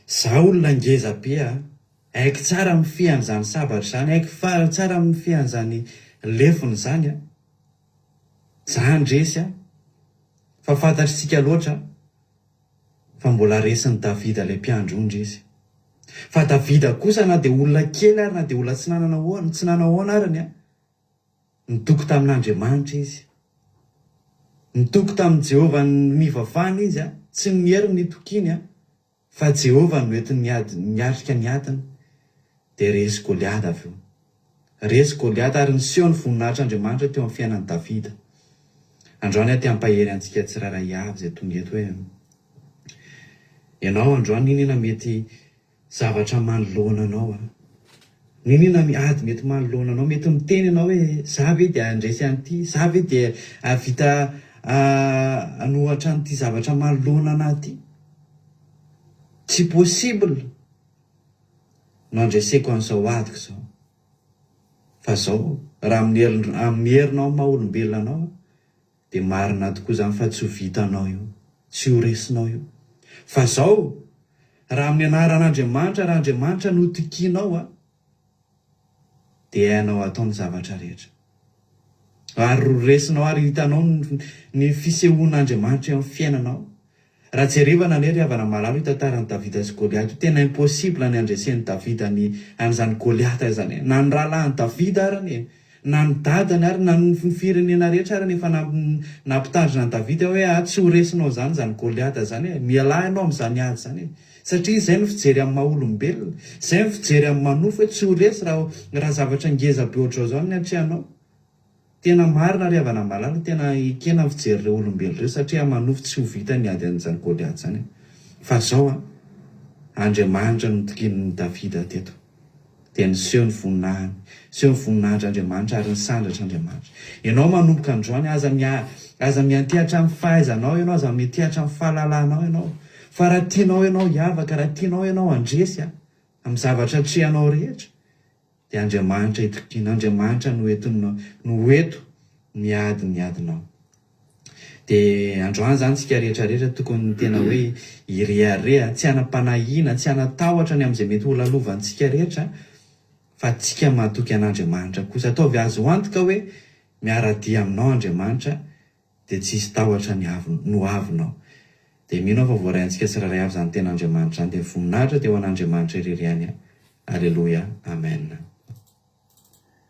zaho olona ngeza be haiko tsara mifehy an'izany sabatra zany, haiko tsara mifehy an'izany lefiny zany zany resy fa fantatritsika loatra fa mbola resin'ny Davida ilay mpiandrondro izy. Fa Davida kosa na dia olona kely ary na dia olona tsy nanana hoana arany nitoky tamin'Andriamanitra izy. Nitoky tamin'i Jehovah nivavahana izy tsy ny hery nitokiny fa Jehovah no entiny miatrika ny adiny. Dia resy Goliata avy eo. Resy Goliata ary niseho ny voninahitr'Andriamanitra teo amin'ny fiainan'i Davida. Androany te hampahery antsika tsiraray avy izay tonga eto hoe ianao androany ninona mety zavatra manoloana anao. Ninona miady mety manoloana anao. Mety miteny ianao hoe za ve dia andresy an'ity, za ve dia vita anohatra an'ity zavatra manoloana anahy ity. Tsy possible no andreseko an'izao adiko izao. Fa zao raha amin'ny herinao maha-olombelona anao dia marina tokoa zany fa tsy ho vitanao io, tsy ho resinao io. Fa zao raha amin'ny anaran'Andriamanitra, raha Andriamanitra no tokianao dia hainao ataony zavatra rehetra. Ary roresinao ary hitanao ny fisehoan'Andriamanitra eo amin'ny fiainanao. Raha jerevana ane ry havana malalo tantarany Davida sy Goliaty, tena impossible ny andresen'ny Davida an'izany Goliaty zany. Na ny rahalahy ny Davida arany, na ny dadany ary na ny firenena rehetra arany efa nampitandrina ny Davida hoe tsy ho resinao zany Goliaty zany. Mialahy ianao amin'izany ady zany. Satria izay no fijery amin'ny maha-olombelona, izay no fijery amin'ny manofo hoe tsy ho resy raha zavatra ngeza be ohatrao zao ny atrehanao. Tena marina ry havana malala, tena ikena ny fijery ireo olombelona ireo satria manofo tsy ho vita ny ady an'izany Goliaty zany. Fa zao Andriamanitra no tokin'ny Davida teto. Dia niseho ny voninahiny, seho ny voninahitran'Andriamanitra ary ny sandratr'Andriamanitra. Ianao manomboka androany aza miantehatra amin'ny fahaizanao ianao, aza mitehatra amin'ny fahalalanao ianao. Fa raha tianao ianao hiavaka, raha tianao ianao handresy amin'ny zavatra trehanao rehetra, dia Andriamanitra itokiana, Andriamanitra no eto miady ny adinao. Dia androany zany tsika rehetrarehetra tokony tena hoe irearea, tsy anam-panahina, tsy anatahotra ny amin'izay mety ho lalovantsika rehetra, fa tsika mahatoky an'Andriamanitra kosa. Ataovy azo antoka hoe miara-dia aminao Andriamanitra dia tsisy tahotra no avinao. Dia mino fa voarayantsika tsiraray avy zany tena Andriamanitra zany dia voninahitra teo an'Andriamanitra ireriany. Alleluia, amen.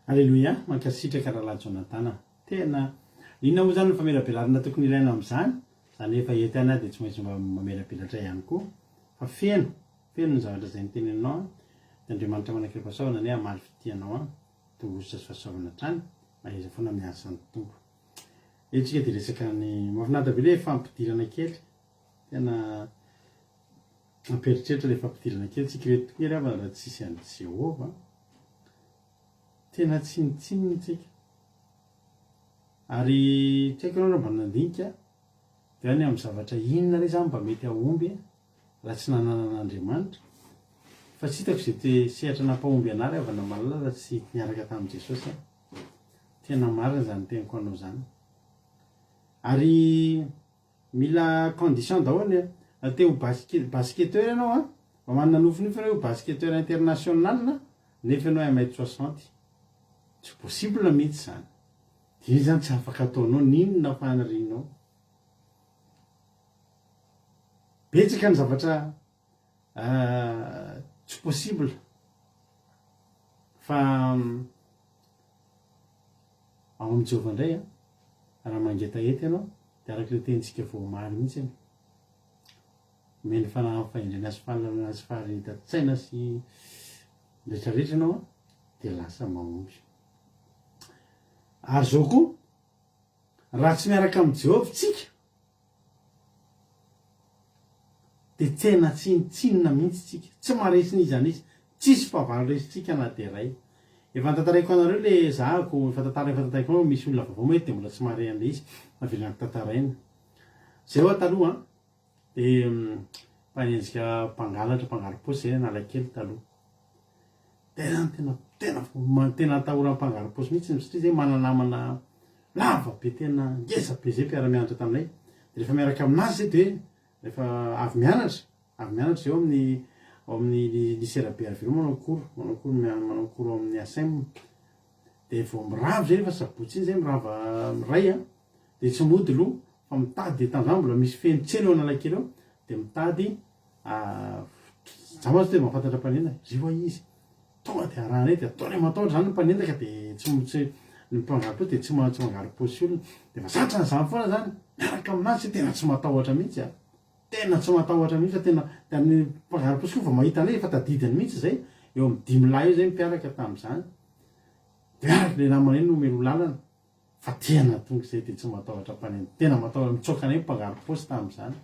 Alleluia, mankasitraka rahalahy Jonatana. Tena inona moa zany ny famelabelarana tokony ilaina amin'izany, zany efa entana dia tsy maintsy mba mamelabelatra ihany koa. Fa feno ny zavatra izay niteneninao, dia Andriamanitra manakaiky fahasahoana ane hamaly fitianao, tongositra sy fahasahoana hatrany, maheza foana miasa ny tompo. Etsika dia resaka ny mahafinaritra be ilay fampidirana kely, tena mamperitreritra ilay fampidirana kely, tsika reto tokoa ry raha tsisy an'i Jehova, tena tsinitsinitsika. Ary tsy haiko ianao mba nandinika dia ny amin'ny zavatra inona re zany mba mety ahomby raha tsy nanana an'Andriamanitra. Fa tsy hitako izay sehatra nampahomby anary avana malala raha tsy niaraka tamin'i Jesosy. Tena marina zany teniko anao zany. Ary mila condition daholo teo basketteur ianao mba manana nofinofy hoe basketteur international nefa ianao 1m60. Tsy possible mihitsy zany. Dia zany tsy afaka ataonao, ninona fanirianao. Betsaka ny zavatra tsy possible. Fa ao amin'ny Jehova indray raha mangetahety ianao dia araka ilay tenitsika voamaly mihitsy any. Meny fahendrena sy fahalalana sy faharita-tsaina sy rehetrarehetra ianao dia lasa mahomby. Ary zao koa raha tsy miaraka amin'ny Jehova tsika dia tena tsinitsinina mihitsy tsika, tsy maharesy n'iza izy, tsisy mpavalo resitsika na dia iray. Efa tantarako anareo le zahako, efa tantarako anao misy olona vaovao mety dia mbola tsy mahare an'ilay izy, mahavelona tantaraina. Zay hoa taloha dia mpanenjika mpangalo paosy zay Analakely taloha. Tena atahoran'ny mpangalo paosy mihitsy satria zay mananamana lava be, tena ngeza be zay mpiara-mianatra taminay. Dia rehefa miaraka aminazy zay dia rehefa avy mianatra zay ao amin'ny lycée Rabert Velo manao cours ao amin'ny ASM. Dia vao mirava zay rehefa sabotsy iny zay mirava miray dia tsy mody loha fa mitady. Dia tamin'izany mbola misy fenitsely eo Analakely eo dia mitady zamazy dia mahafantatra mpanendaka izy hoa izy tonga dia arahana dia ataony matahotra zany ny mpanendaka dia tsy ny mpangalo paosy dia tsy mangalo paosy olona dia mazatra n'izany foana zany miaraka aminazy tena tsy matahotra mihitsy tena tsy matahotra mihitsy fa tena dia ny mpangalo paosy koa fa mahita anay efa tadidiny mihitsy zay eo amin'ny 10 lahy eo zay mpiaraka tamin'izany dia miaraka le namana iny nomelo lalana fa tena tonga izay dia tsy matahotra mpanendaka, tena matahotra mitsoaka anay mpangalo paosy tamin'izany.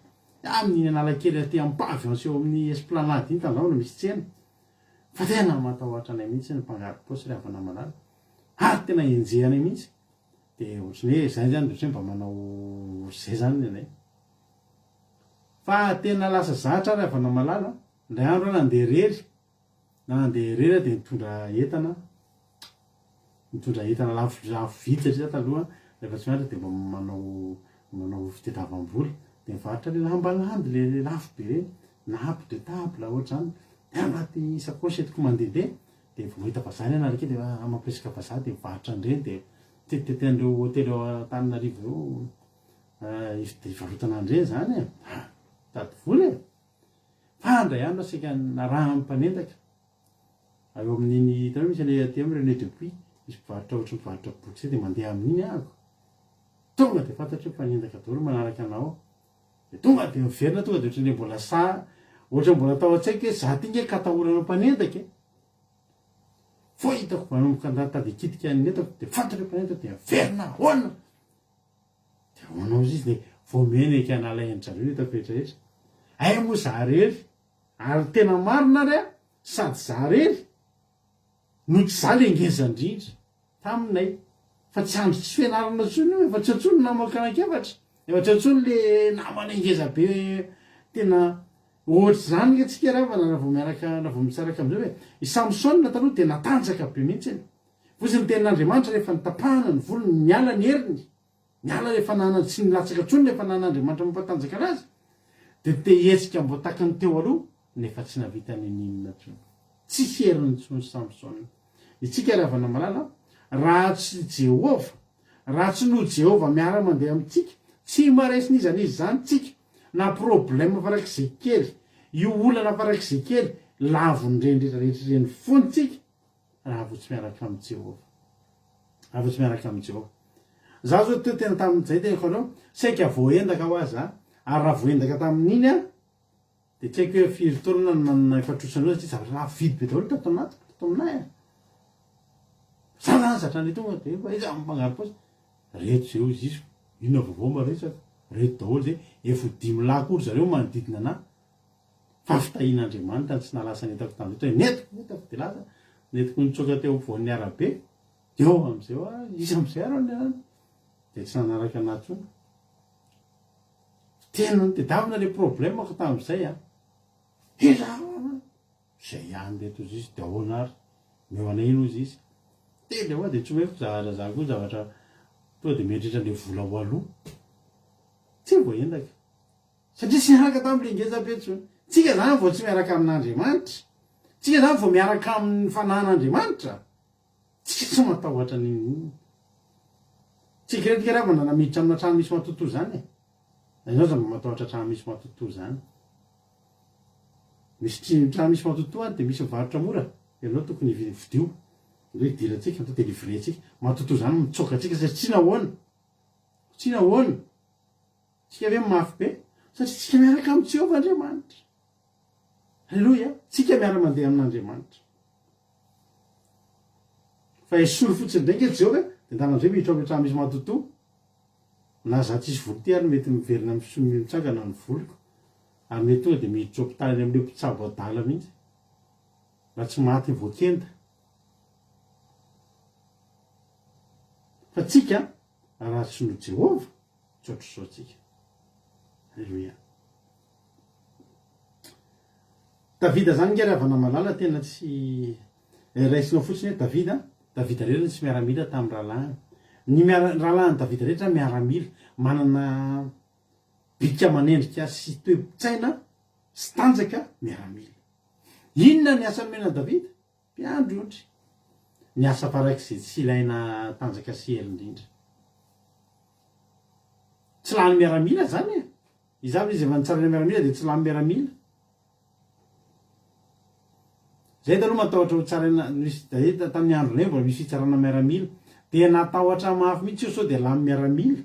Amin'ny Analakely aty amin'ny Paviance eo amin'ny Esplanade iny tamin'izany no misy tsena. Fa tena matahotra anay mihitsy ny mpangalo paosy ry havana malala. Ary tena enjehanay mihitsy. Dia ohatrany hoe zay zany dia ohatrany mba manao zay zany anay. Fa tena lasa zatra ry havana malala. Indray andro nandeha irery dia mitondra entana lafo vity satria taloha rehefa tsy mianatra dia mba manao fitadiavam-bola. Dia mivarotra le lambalandy le lafo be napy de table ohatrany dia anaty sakosy etiko mandehandeha dia vao mahita vazaha ianareo ke dia mampiresaka vazaha dia mivarotra an'ireny dia tetitetean'ireo hôtely ao Antananarivo eo ivarotana an'ireny zany e tady vola e fandray andro asika naraha mpanendaka eo amin'iny hitanao misy ale aty amin'ny René Depuis misy mpivarotra ohatry mivarotra boky zay dia mandeha amin'iny ahako tonga dia fantatra hoe mpanendaka daholo manaraka anao dia tonga dia miverina tonga dia ohatran'ilay mbola ohatra mbola atao an-tsaiko hoe za ty nge ka atahorana mpanendaka e fo hitako manomboka tady hikitika ny entako dia fantatra hoe mpanendaka dia miverina ahoana dia ahoanao izy izy dia voamena eka hanala endrzareo hitako rehetrarehetra ay moa za rery ary tena marina ry a sady za rery no tsy za le ngezandrindra taminay fa tsy andro tsy fianarana tsony io fa tsy atsony namako anankefatra efa tsy atsony le namana ngeza be tena ohatry zany ke tsika raha fa na vao mitsaraka am'izay hoe i Samsona taloha dia natanjaka be mihitsy fosiny tenin'Andriamanitra rehefa nitapahana ny volony niala ny heriny niala rehefa nanany tsy nilatsaka tsony rehefa nan'Andriamanitra mampatanjaka anazy dia tehetsika mbo taka ny teo aloha nefa tsy navita ny ninona tsony tsy heriny tsony Samsona itsika raha vana malala raha tsy Jehova raha tsy no Jehova miara mandeha amintsika tsy maresina izy an'izy zany tsika na problème farak'izay kely io olana farak'izay kely lavon'ireny fontsika raha vo tsy miaraka amin'ny Jehova raha vo tsy miaraka amin'ny Jehova za zao teo tena tamin'izay tenako anao saika voaendaka ho azy ary raha voaendaka tamin'iny a dia tsy haiko hoe firy taonana nanana efatrosany satria zavatra raha vidy be daholo tato aminay a za zany zatra ny tonga dia iza mpangarom-paozy reto zay izy izy inona vaovao maresaka reto daholo zay efa 10 lahy kory zareo manodidina ana fa fitahian'Andriamanitra tsy nalasa netako tamin'eto hoe netako dia lasa netiko nitsoka teo voan'ny arabe eo amin'izay izy amin'izay ary ny dia tsy nanaraka anaty tsony tena dia davina le problèmako tamin'izay a zay ihany reto izy izy dia ahoana ary meo anay ino izy izy tely ao a dia tsy hoe za koa zavatra tonga dia mieritritra le vola ho aloha tsy voaendaka satria tsy miaraka tamin'ile ngezabe tsony tsika zany vao tsy miaraka amin'Andriamanitra tsika zany vao miaraka amin'ny fanahin'Andriamanitra tsika tsy matahotra ninina tsika retika raha va nanamiditra amina trano misy matotoa zany e ianao za mba matahotra trano misy matotoa zany misy trano misy matotoa dia misy mivarotra mora ianao tokony vidio hoe dirantsika atao delivrentsika matotoa zany mitsoka atsika satria tsy nahoana tsika hoe mafy be satria tsika miaraka amin'ny Jehova Andriamanitra halleloia tsika miara mandeha amin'Andriamanitra fa esory fotsiny ndraiky Jehova dia ntanan'izay mihitrao trano misy matotoa na za tsisy volo ty ary mety miverina mitsangana ny voloko ary mety tonga dia miditra hôpitaly amin'le mpitsabo adala mihitsy raha tsy maty voakenda fa tsika raha tsy no Jehova tsotro zao tsika halleloia Davida zany nge raha vana malala tena tsy raisinao fotsiny hoe Davida rehetra tsy miaramila tamin'ny rahalahy ny rahalahy ny Davida rehetra miaramila manana bika manendrika sy toe-tsaina sy tanjaka miaramila inona ny asa nomena Davida mpiandro ohatra ny asa farak'izay tsy ilaina tanjaka sy hery-indrindra tsy lany miaramila zany e izavy izy efa nitsarana miaramila dia tsy lany miaramila zay taloha matahotra ho tsarana misy tamin'ny andro reny mbola misy fitsarana miaramila dia natahotra mafy mihitsy io sao dia lamy miaramila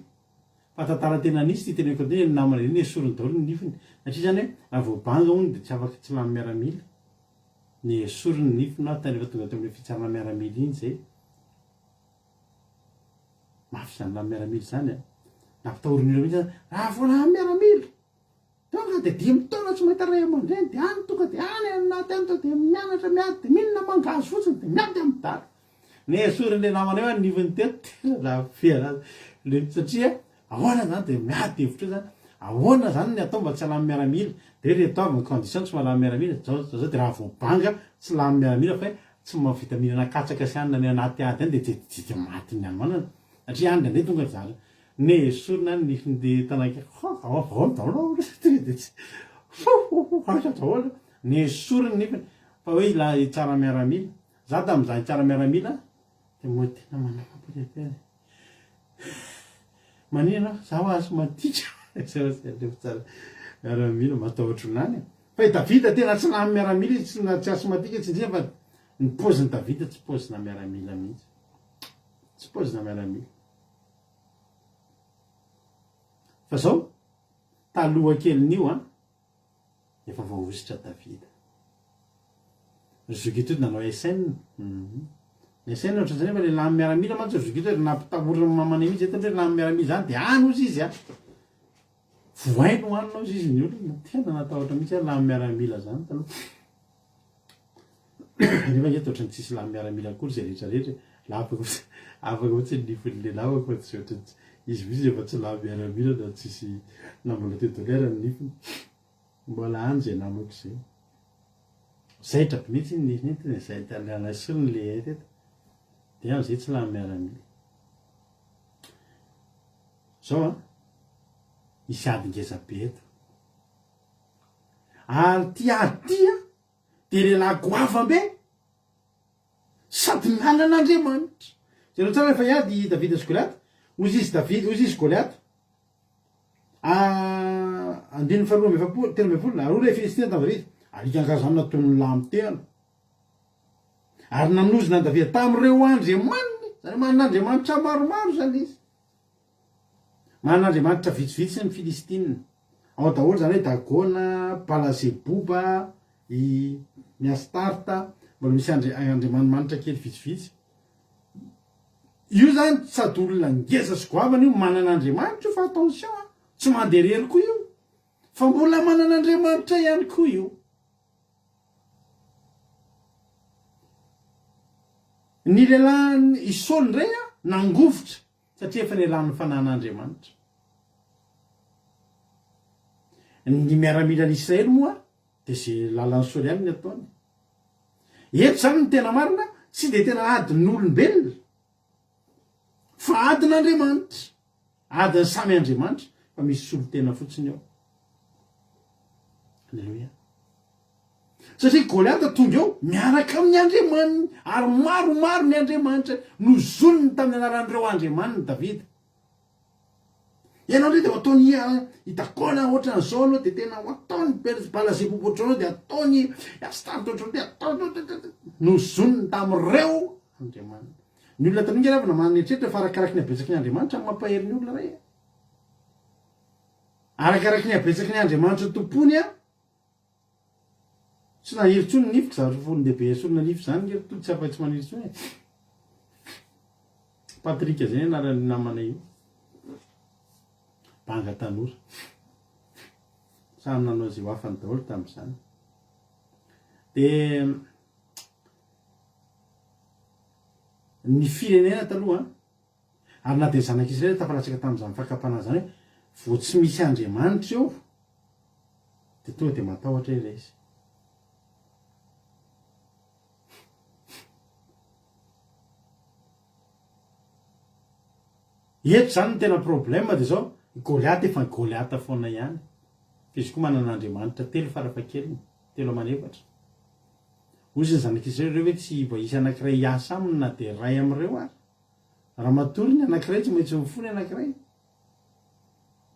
fa tantara tena nisy ty teneko teny ny namana reny esoriny daholo ny nifiny satria zany hoe raha vao banga hony dia tsy afaka tsy lamy miaramila ny esoriny nifina tany efa tonga teo amin'le fitsarana miaramila iny zay mafy zany lamy miaramila zany a nampitahorin'ireo mihitsy zany raha vao lamy miaramila tonga dia 10 taona tsy mahita ray aman-dreny dia any tonga dia any anaty any tao dia mianatra miady dia minona mangazo fotsiny dia miady amin'ny dala ny esorin'le namana eo nifiny teto feanazy satria ahoana zany dia miady hevitra io zany ahoana zany ny atao mba tsy halamy miaramila dia reto avy ny condition tsy mahalamy miaramila zao dia raha vao banga tsy lamy miaramila fa tsy mavita mihinana katsaka sy anina ny anaty ady any dia tsy maty ny anomanana satria any ndray tonga zany ny esorina ny nifiny dia tanaka daholo ny esoriny nifiny fa hoe ila tsara miaramila za tamin'izany tsara miaramila de moa tena manakapoteteny manina zaho azo matika tsara miaramila matahotra nany fa i Davida tena tsy lamy miaramila izy tsy aso matika tsy ndrina fa ny paoziny Davida tsy paozina miaramila mihitsy tsy paozina miaramila fa zao taloha kelin'io efa voahositra Davida Zokito nanao SN SN ohatran'izany fa le lamy miaramila mantsy Zokito nampitahorina mamana mihitsy hoe lamy miaramila zany de ano izy izy voaino anonao izy izy ny olona tena natahotra mihitsy lamy miaramila zany taloha nefa eto ohatrany tsisy lamy miaramila akory zay rehetrarehetra afaka ohatsy nifony lehilahy fa tsy ohatry izy vizy efa tsy lamy miaramila na tsisy nambola tedolera ny nifony mbola any zay namako zay zaitra mihitsy nitiny zay taliana sony le teto de am'izay tsy lamy miaramila zao isy adingeza be eto ary tia de lehilahy goavambe sady miala an'Andriamanitra zay lo tsara rehefa iady Davida sy Goliaty ozy izy Goliaty andiny faharoa amby telo amby folo aroa le Filistina tamin'ny Davida alikan-kazanona tonony lamy tena ary nanozona Davida tamin'ireo Andriamaniny zany man'Andriamanitra maromaro zany izy man'Andriamanitra vitsivitsy ny Filistina ao daholo zany hoe Dagona, Balazeboba, i Miastarta mbola misy andriamanitra kely vitsivitsy io zany sady olona ngeza sy goavana io manan'Andriamanitra io fa attention tsy manderery koa io fa mbola manan'Andriamanitra ihany koa io ny lehilahy Isaoly ndray nangovotra satria efa lehilahy fanan'Andriamanitra ny miaramila n'Israely moa de zay lalan'ny Saoly ihany ny ataony eto zany ny tena marina tsy de tena adin'olombelona fa adin'Andriamanitra adiny samy Andriamanitra fa misy solotena fotsiny ao alleluia satria Goliaty tonga eo miaraka amin'ny Andriamaniny ary maromaro ny Andriamanitra no zonony tamin'ny anaran'ireo Andriamaniny Davida ianao ndray de ataony Dagona ohatran'izao aloha de tena ataony Balazeboba ohatran'izao de ataony Astarta ohatran'izao de ataony no zonony tamin'ireo Andriamanina ny olona tamin'iny avana manetrehitra fa arakaraky ny abetsaky ny Andriamanitra mampahery ny olona ray arakaraky ny abetsaky ny Andriamanitra tompony tsy nahiry tsony nifiko zavatra fony dehibe solona nify zany to tsy afa-tsy maniry tsony Patrika zay anarany namana io banga tanora samy nanao zay hoafany daholo tamin'izany de ny firenena taloha ary na de zanak'Israely tafalatsaka tamin'izany fakapana zany hoe vao tsy misy Andriamanitra eo de tonga de matahotra ira izy eto zany ny tena problème de zao Goliaty efa Goliaty foana ihany izy koa manan'Andriamanitra telo farafahakeliny telo amanefatra ozy ny zanak'Israely reo hoe tsy mba isy anankiray hiasa aminy na de ray am'ireo ary raha matory ny anankiray tsy maintsy mifony anankiray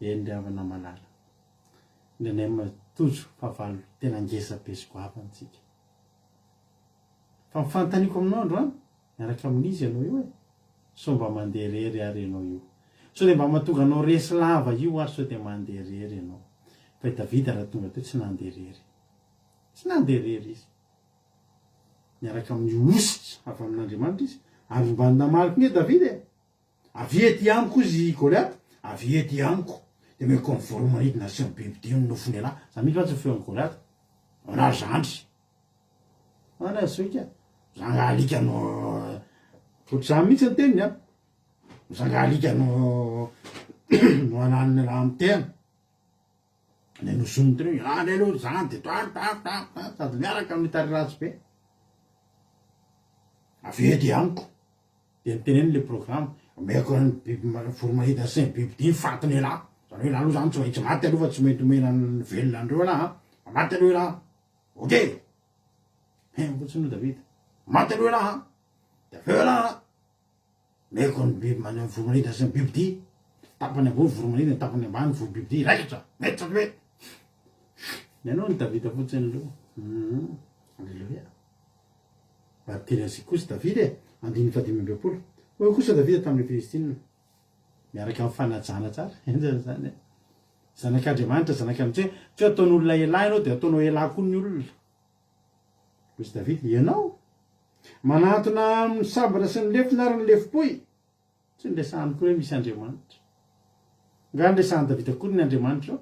endriavana malala indranay matojo favalo tena ngeza be sy goavantsika fa mifantaniko aminao androany miaraka amin'izy ianao io so mba mandeha rery ary ianao io so de mba mahatonga anao resy lava io ary so de mandeha rery ianao fa Davida raha tonga teo tsy nandeha rery izy miaraka amin'ny ositra avy amin'Andriamanitra izy ary mba namaliky ny Davida avy ety amiko izy Goliaty avy ety amiko de meko mivoro manidina sy mibebidino nofony anahy za mihitsy loatsy feon'ny Goliaty ana zandry ana soika zangalika no ohatr'izany mihitsy ny teniny zangalika no ananiny raha amin'ny tena ne nosony teny any aloha zany de sady miaraka amin'ny tary ratsy be avy ety amiko de niteneny le programme meko voromanidina sy mibebidino fatiny anahy zany hoe laha aloha zany tsy maintsy maty aloha fa tsy maintsy omena ny velona andreo anahy maty aloha anahy ok fotsiny Davida maty aloha laha de aveo laha meko ny biby manao voromanidina sy ny biby ty tapany ambony voromanidina tapany ambany voro biby ty raikitra mety mety ianao ny Davida fotsiny aloha alleluia mba teny asika kosa Davida andiny fadimy ambepolo eo kosa Davida tamin'ny Filistina miaraka amin'ny fanajana tsara enjany zany zanak'Andriamanitra zanak'Andriamanitra tsy ataon'olona elahy ianao de ataonao elahy koa ny olona misy Davida ianao manatona amin'ny sabatra sy ny lefina ary ny lefim-poy tsy nresahany koa hoe misy Andriamanitra nga nresahany Davida koa ny Andriamanitra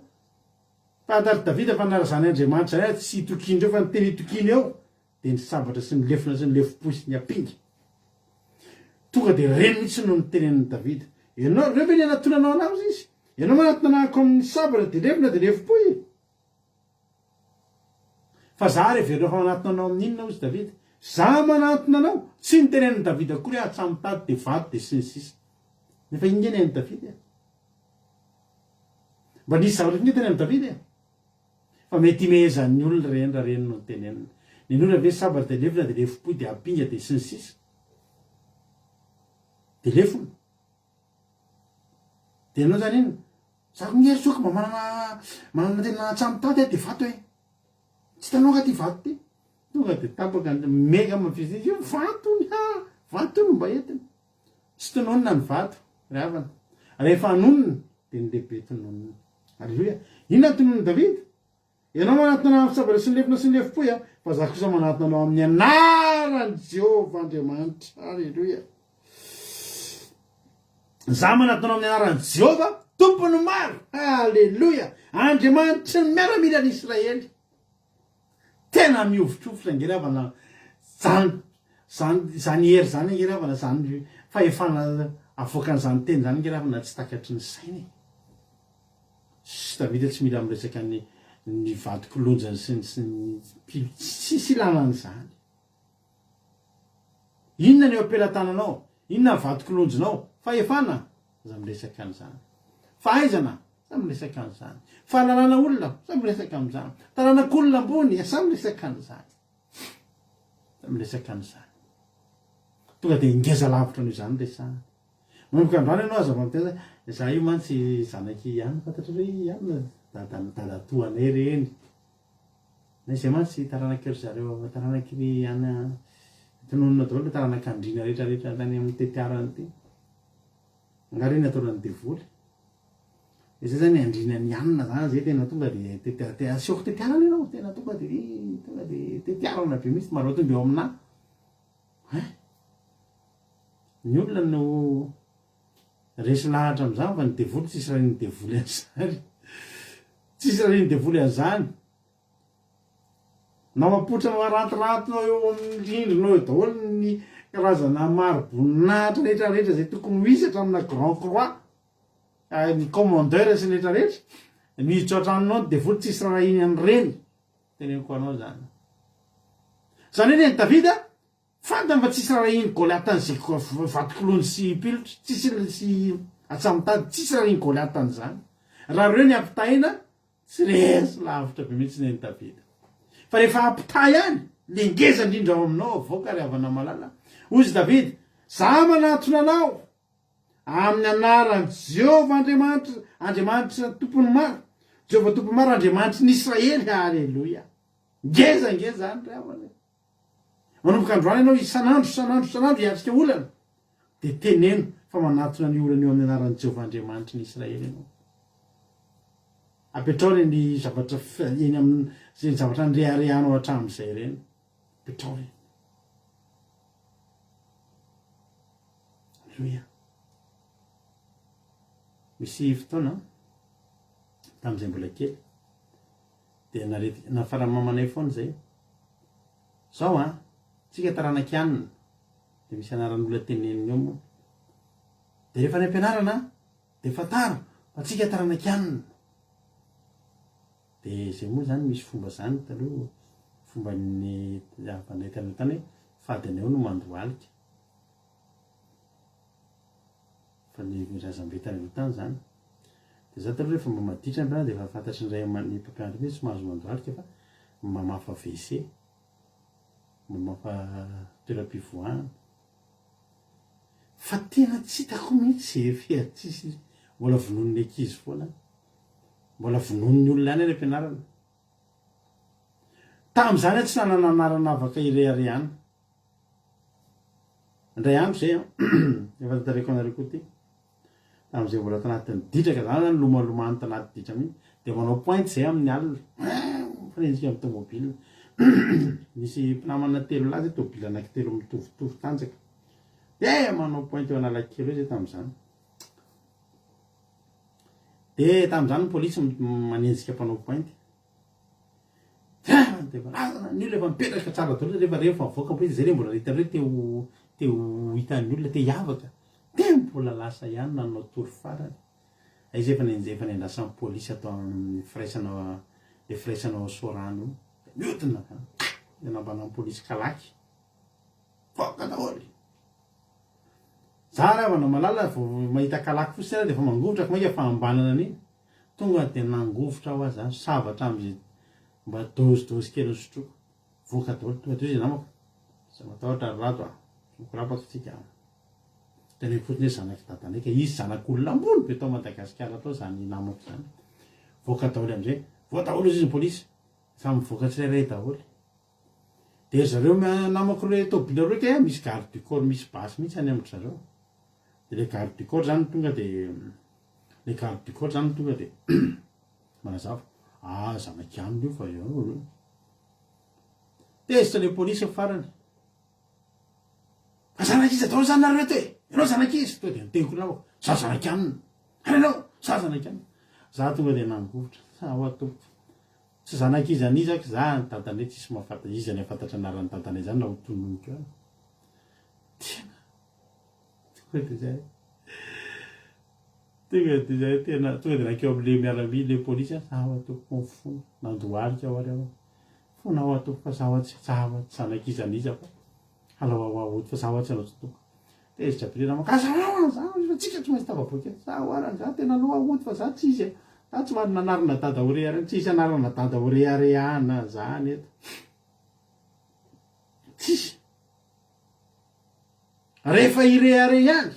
fantary Davida fa narazany Andriamanitra zany tsy itokindreo fa ny teny itokiny eo de ny sabatra sy ny lefina sy ny lefim-poy sy ny apinga tonga de reny mihitsy no ny tenen'ny Davida ianao reo ve ny anatonanao anazy izy ianao manatona anako amin'ny sabatra de lefina de lefim-poy fa za rehefa fa manatonanao amin'inona ozy Davida za manatona anao tsy ny tenen'ny Davida koa hoe atsamitady de vato de sy ny sisa nefa ingeny any Davida mba nisy zavatra ny tenen'ny Davida fa mety mehezan'ny olona reny raha reny no ny tenenina ny olona ve sabatra de lefina de lefim-poy de apinga de sy ny sisa de lefona de anao zany iny zako ngery soka mba manana tena atsamitady de vato e tsy tanao ka ty vato ty tonga de tapaka mega mafizika io vatony vatony mba entiny tsy tononona ny vato ravana rehefa anonona de ny lehibe tononona alleluia inona tononony Davida ianao manatona amin'ny sabatra sy ny lefina sy ny lefim-poy fa za kosa manatona anao amin'ny anarany Jehovah Andriamanitra alleluia za manatona amin'ny anarany Jehovah tompony maro alleluia Andriamanitra ny miaramila ny Israely tena miovitrovitra ngeravana zany hery zany ngeravana zany fahefana avoakan'izany teny zany ngeravana tsy takatry ny sainy sy Davida tsy mila miresaka ny vadikolonjany sy tsy ilanany zany inona ny eo ampelantananao inona ny vadikolonjinao fahefana za miresaka an'izany fahaizana sa miresaka an'izany fahalalana olona sa miresaka amin'izany taranak'olona ambony sa miresaka an'izany sa miresaka an'izany tonga de ingeza lavitra n'io zany resahana manomboka androany ianao aza mampiasa za io mantsy zanaky ihany fantatra hoe ihany dadatoanay reny na izay mantsy taranaky ry zareo taranaky any tononona daholo taranak'andriana rehetrarehetra tany amin'ny tetiarany ty nga reny ataonany devoly izay zany andrinany anina zany zay tena tonga de asioko tetiarana ianao tena tonga de tetiarana be mihitsy maro tonga eo amina ny olona no resy lahatra am'izany fa ny devoly tsisy raha ny devoly an'izany tsisy raha ny devoly an'izany na mapotra marantirantinao eo amin'ny rindrinao eo daholo ny karazana maroboninahitra rehetrarehetra zay tokony misatra amina grand croix ny commandeur sy rehetrarehetra miditra antranonao devoly tsisy raha iny an'ireny teneniko anao zany zany hoe ny Davida fantany fa tsisy raha iny Goliatan'izay vatikolony sy pilotry tsisy atsamitady tsisy raha iny Goliatan'izany raha reo ny ampitahina tsy resy lavitra be mihitsy ny Davida fa rehefa ampitahy any le ngeza indrindra ao aminao avoaka ry havana malala ozy Davida za manatona anao amin'ny anarany Jehovah Andriamanitra tompony maro Jehovah tompony maro Andriamanitra ny Israely alleluia ngeza zany ry havana manomboka androany ianao isanandro hiatrika olana de teneno fa manatona ny olana eo amin'ny anarany Jehovah Andriamanitra ny Israely ianao apetraony ny zavatra eny amin'ny zay zavatra nyreharehanao hatramin'izay reny apetraony alleluia misy fotoana tamin'izay mbola kely de nafaramamanay foana zay zao tsika taranaky anina de misy anaran'olona teneniny eo moa de rehefa ny ampianarana de fataro fa tsika taranaky anina de zay moa zany misy fomba zany taloha fomba ny avanay tany hoe fadiny eo no mandoalika fa ny razambe tany tany zany de za taloha rehefa mba maditra ampianarana de efa fantatry ny ray mpampianatra hoe tsy mahazo mandoalika fa mba mafa WC momba toeram-pivoahana fa tena tsy hitako mihitsy fiatsisy mbola vonon'ny ankizy foana mbola vonon'ny olona any any ampianarana tam'izany tsy nanana anarana avaka ireharehana indray andro zay efa tantareko anareo koa ty tam'izay mbola tanatin'ny ditraka zany zany lomalomano tanaty ditra mihitsy de manao pointe zay amin'ny alina fanenjika amin'ny tomobile misy mpinamana telo lahy zay tobile anankitelo mitovitovy tanjaka de manao pointe eo analakely eo zay tam'izany de tam'izany ny polisy manenjika mpanao pointe ny olona efa mipetraka tsara daholo rehefa rehefa mivoaka poizy zay re mbola hitan'ireo teo hitan'ny olona te hiavaka de mbola lasa ihany nanao tory farany izy efa nendrasan'ny polisy atao amin'ny firaisanao sorano miodina de nambanan'ny polisy kalaky voaka daholo za raha manao malala vo mahita kalaky fotsiny de efa mangovotra ko maika fa ambanana an'iny tonga de nangovotra ho azy zany savatra am'izay mba dozidozy kely sotroko voaka daholo tonga de izy namako za matahotra rato korapako tsika tena fotsiny hoe zanaky dadaneka izy zanak'olona ambony be tao Madagasikara atao zany namako zany voaka daholo am'izay voa daholo izy ny polisy fa mivoaka tsirairay daholo de zareo namako le tobile reo ke misy garde du corps misy basy mihitsy any amiko zareo de le garde du corps zany tonga de manazava zanaky aminy io fa io tezitra le polisy farany fa zanakizy daholo zany nareo eto e ianao zanakizy to de niteny namako za zanaky aminy anao za zanaky aminy za tonga de nangovotra sao atoko tsy zanakizy anizaka za ny dadane tsisy mahafanta izy any afantatra anarany dadane zany na ho tononiko any tonga de nakeo am'le miaramily le polisy sao atoko mifona nandohalika ao ary fona ao atoko fa saoatsy zanakizy aniza fa halao fa saoatsy anao totoko tezitra be namako za tsika tsy maintsy tavaboaka sao arany za tena no aody fa za tsisy za tsy mary nanarina dada horeharehana tsisy anarana dada horeharehana zany eto tsisy rehefa irehare ihany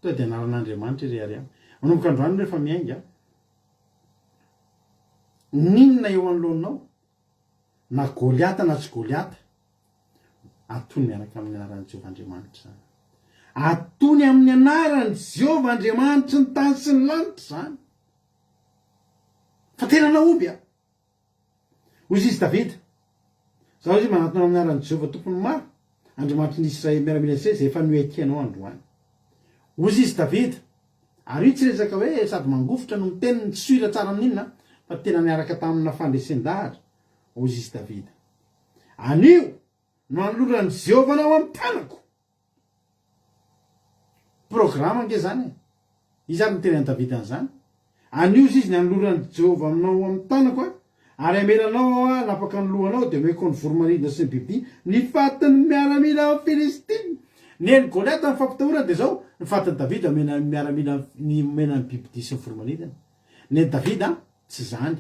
to de anaran'Andriamanitra irehare manomboka androany rehefa miainga ninona eo anoloanao na Goliata na tsy Goliata atony miaraka amin'ny anaran'i Jehovahandriamanitra zany atony amin'ny anaran'i Jehovahandriamanitra ny tany sy ny lanitra zany fa tena naomby hozy izy Davida zao izy manatona amin'ny anaran'i Jehova tompony maro Andriamanitra ny Israely miaramila zay efa noekenao androany hozy izy Davida ary io tsy resaka hoe sady mangofotra no miteniny tsy soira tsara amin'inona fa tena niaraka tamina fandresen-dahatra hozy izy Davida anio no anoloran'i Jehova anao amin'ny tanako programa nge zany izy ary niteny an'i Davida an'izany anio izy ny anoloran'i Jehova aminao amin'ny tanako ary amelanao napaka ny lohanao de omeko ny voromanidina sy ny bibidia ny fatiny miaramila amin'ny Filistiny neny Goliata ny fampitahorana de zao ny fatiny Davida miaramila ny mena ny bibidia sy ny voromanidina neny Davida tsy zany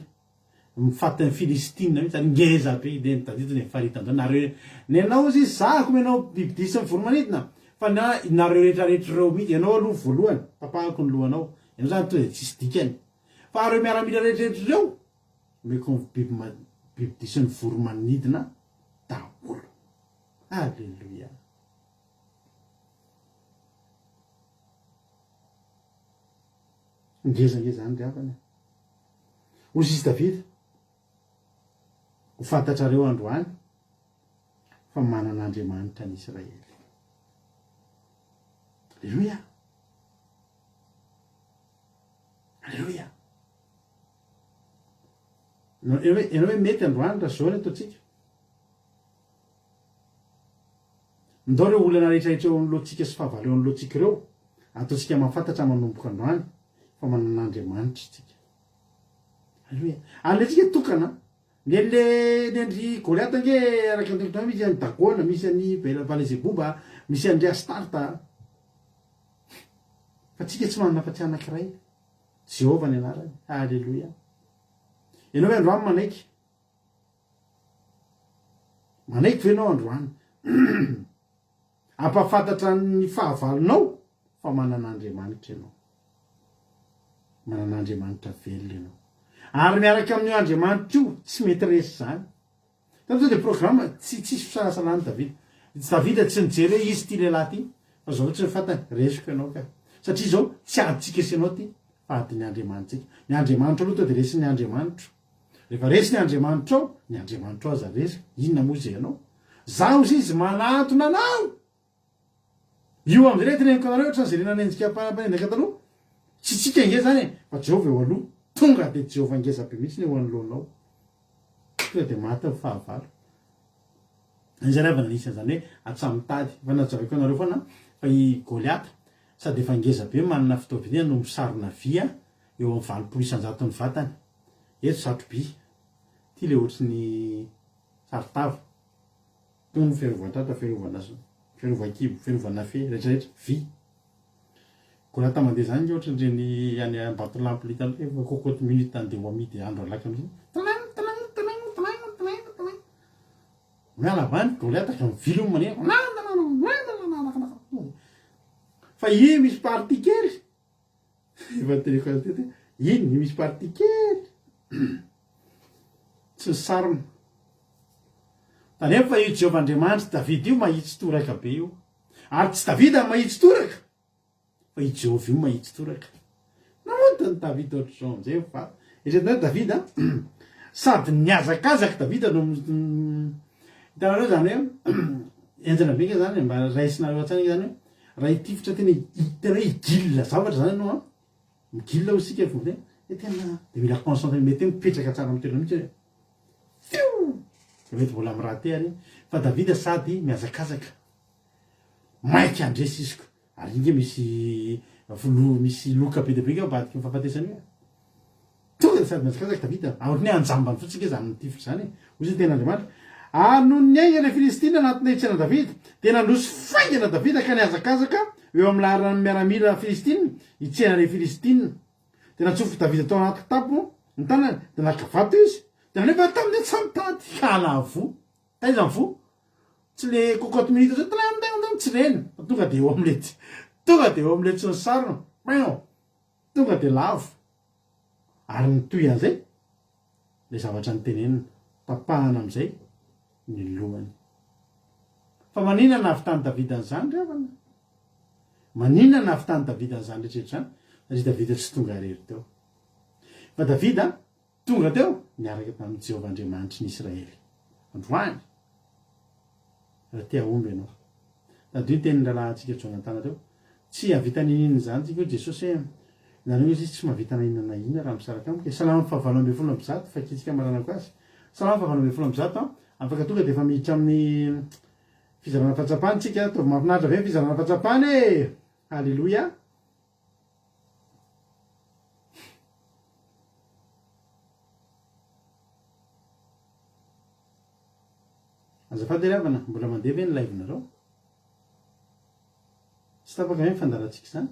mifatin'ny Filistine mihitsy ary ngeza be neny Davida ny faritandreo nareo nenao izy zako menao bibidia sy ny voromanidina fa nareo rehetrarehetra reo mihitsy ianao aloha voalohany papahako ny lohanao ianao zany to de tsisy dikany fa areo miaramila rehetrarehetra reo meko bibidia sy ny voromanidina daholo alleluia ngezangeza zany riavana hozy izy Davida ho fantatrareo androany fa manan'Andriamanitra ny Israely alleluia alleluia ianao hoe mety androany raha zao ny ataotsika ndao reo olana rehetrarehetra eo amin'ny lohantsika sy fahavalo eo amin'ny lohantsika ireo ataotsika mahafantatra manomboka androany fa manan'Andriamanitra tsika alleluia ale tsika tokana nendry Goliata nge araka ndreo misy any Dagona misy any Belzebouba misy any Astarta fa tsika tsy manana fa tsy anankiray Jehova ny anarany alleluia ianao hoe androany manaiky manaiky venao androany ampafantatra ny fahavalonao fa manan'Andriamanitra ianao, manan'Andriamanitra velona ianao, ary miaraka amin'io Andriamanitra io tsy mety resy zany. Tanto de programme tsisy fisalasalany Davida tsy nijery hoe izy ty lehilahy ty fa zao tsy fantany resiko ianao ka satria zao tsy aditsika isanao ty fa adiny Andriamanitsika. Ny Andriamanitra aloha de resy ny Andriamanitra. Rehefa resy ny Andriamanitra ao, ny Andriamanitra ao aza resy. Inona moa zay ianao? Zaho izy manatona anao. Io am'zay teneniko anareo ohatrany zay nanenjika mpanendaka taloha. Tsy tsika nge zany fa Jehova eo aloha. Tonga de Jehova ngezabe mihitsy eo anoloanao. Tonga de maty ny fahavalo. Izay rehefa nanisany zany hoe atsamitady. Fa nazavako anareo foana fa i Goliath sady efa ngezabe manana fitaovinana no misarona vy eo amin'ny 20 ny vatany. Eto satroby. Ty le ohatriny saritava. Toy ny fiarovana fiarovan-kibo, fiarovana fe, rehetrarehetra vy. Goliath mandeha zany nge ohatrany reny any Ambatolampy litany hoe kokoty minute andeha ho amidy andro alaka am'izay. Miala vany Goliath ka mivily maneno. Fa iny misy parti kely. Efa teneko azy tety. Iny misy parti kely. Tsy sarona. Tanefa io Jehova Andriamanitra Davida io mahitsy toraka be io. Ary tsy Davida mahitsy toraka. Fa i Jehova io mahitsy toraka. Namontany Davida ohatr'izao am'izay fa eritreretina Davida sady niazakazaka Davida no hitanareo zany hoe enjana beka zany mba raisinareo atsany zany hoe raha itifitra tena igilla zavatra zany anao migilla ho sika fo tena de mila concentré mety mipetraka tsara amin'ny toerana mihitsy mety mbola amin'ny raha tehany fa Davida sady miazakazaka maiky andresy izy ary inge misy loka be debe ambadiky ny fahafatesany io tonga de sady miazakazaka Davida ahotrany hoe anjambany fotsika izy amin'ny tifitra zany ozy tena Andriamanitra. Ary no niaingana ny Filistina anatin'ny hetsana Davida dia nandroso faingana Davida ka niazakazaka eo amin'ny laharana miaramila Filistina hitsenany Filistina. Dia natsofoka Davida tao anaty kitapo ny tanany dia nakavato izy dia nefa tamin'ny tsamitady hanavo taiza ny fo tsy le kokoty minute zay tsy reny tonga de eo am'le tsy ny sarona maino tonga de lavo ary nitoy an'izay le zavatra nytenenina tapahana am'izay ny lohany. Fa manina nahavitany Davida an'izany revana? Manina nahavitany Davida an'izany rehetrarehetra zany? Satria Davida tsy tonga rery teo. Fa Davida tonga teo niaraka tamin'ny Jehova Andriamanitry ny Israely. Androany. Raha tia omby ianao. Tadio ny teny rahalahintsika Jonatana teo. Tsy havitany inona zany tsika hoe Jesosy hoe nanao izy tsy mahavita inona inona raha misaraka amiko. Salama 9:7 fakitsika maranako azy. Salama 9:7 afaka tonga de efa miditra amin'ny fizarana fahatsapany tsika to mafinaritra ve fizarana fahatsapany e. Halleluja. Azafady ravana mbola mandeha ve ny live-nareo? Tsy tapaka ve fandarantsika zany?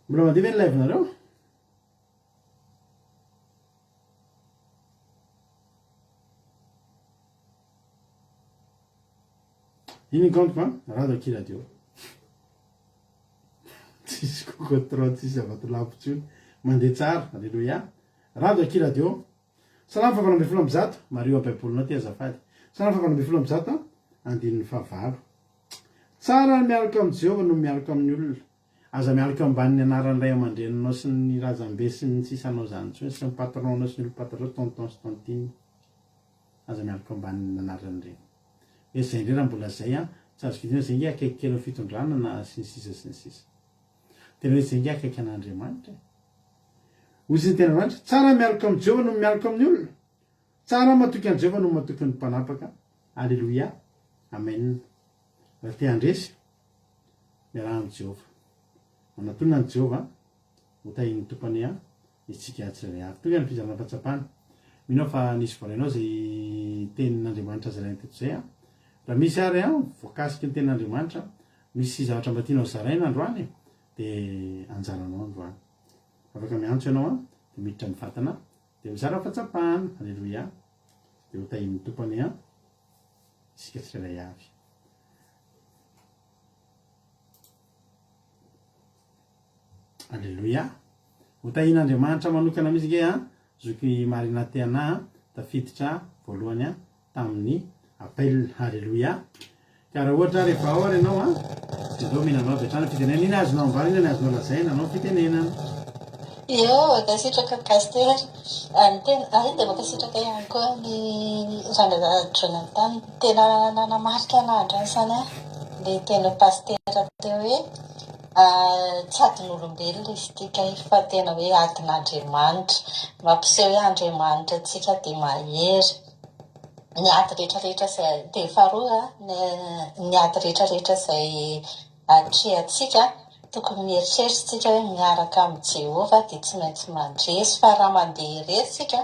Mbola mandeha ve ny live-nareo? Iny compte fa radio ki radio. Tsisy kokotrao tsisy avato-lavy tsony mandeha tsara. Alleluia. Radio ki radio. Salama 7:7 Mario am-baibolinao ty azafady. Salama 7:7 andininy fahavalo. Tsara ny miaraka amin'ny Jehova no miaraka amin'ny olona. Aza miaraka amban'ny anaran'ny ray aman-dreninao sy ny razambe sy ny sisanao zany tsony sy ny patronao sy ny patron tonton sy tontine. Aza miaraka amban'ny anaran'ny reny. Zay indray raha mbola zay tsy azo vidina zay nge akaiky kely fitondrana na sy ny sisa. Tena hoe zay nge akaiky an'Andriamanitra. Ozy ny tena Andriamanitra, tsara miaraka amin'ny Jehova no miaraka amin'ny olona. Tsara matoky an'i Jehova no matoky ny mpanapaka. Alleluia. Amen. Raha te handresy, miarahana amin'ny Jehova. Manatona ny Jehova, ho tahin'ny tompany isika tsirairay avy. Tonga ny fizarana fahatsapana. Minao fa nisy voalainao zay tenin'Andriamanitra azy rainy teto zay raha misy ary voakasiky ny ten'Andriamanitra misy zavatra mba tianao zaraina androany dia anjaranao androany afaka miantso ianao dia miditra ny vatana dia mizara fahatsapahana alleloia dia ho tahin'ny tompony isika tsirairay avy alleloia ho tahin'Andriamanitra manokana misy ge zoky marina teana tafiditra voalohany tamin'ny appel alleloia ka raha ohatra rehefa ao ary ianao dia dao mihinanao avy hatrany fitenenana iny azonao mivary iny azonao lazaina anao fitenenana makasitraka pasteur dia makasitraka ihany koa ny rangaza Jonathan tena nanamarika an'andro izany le tena pasteur teo hoe tsy adin'olombelona izy tika fa tena hoe adin'Andriamanitra mampiseho hoe Andriamanitra tsika dia mahery ny ady rehetrarehetra izay dia faharoa ny ady rehetrarehetra izay atrehantsika tokony mieritreritsika hoe miaraka amin'ny Jehovah dia tsy maintsy mandresy fa raha mandeha irery tsika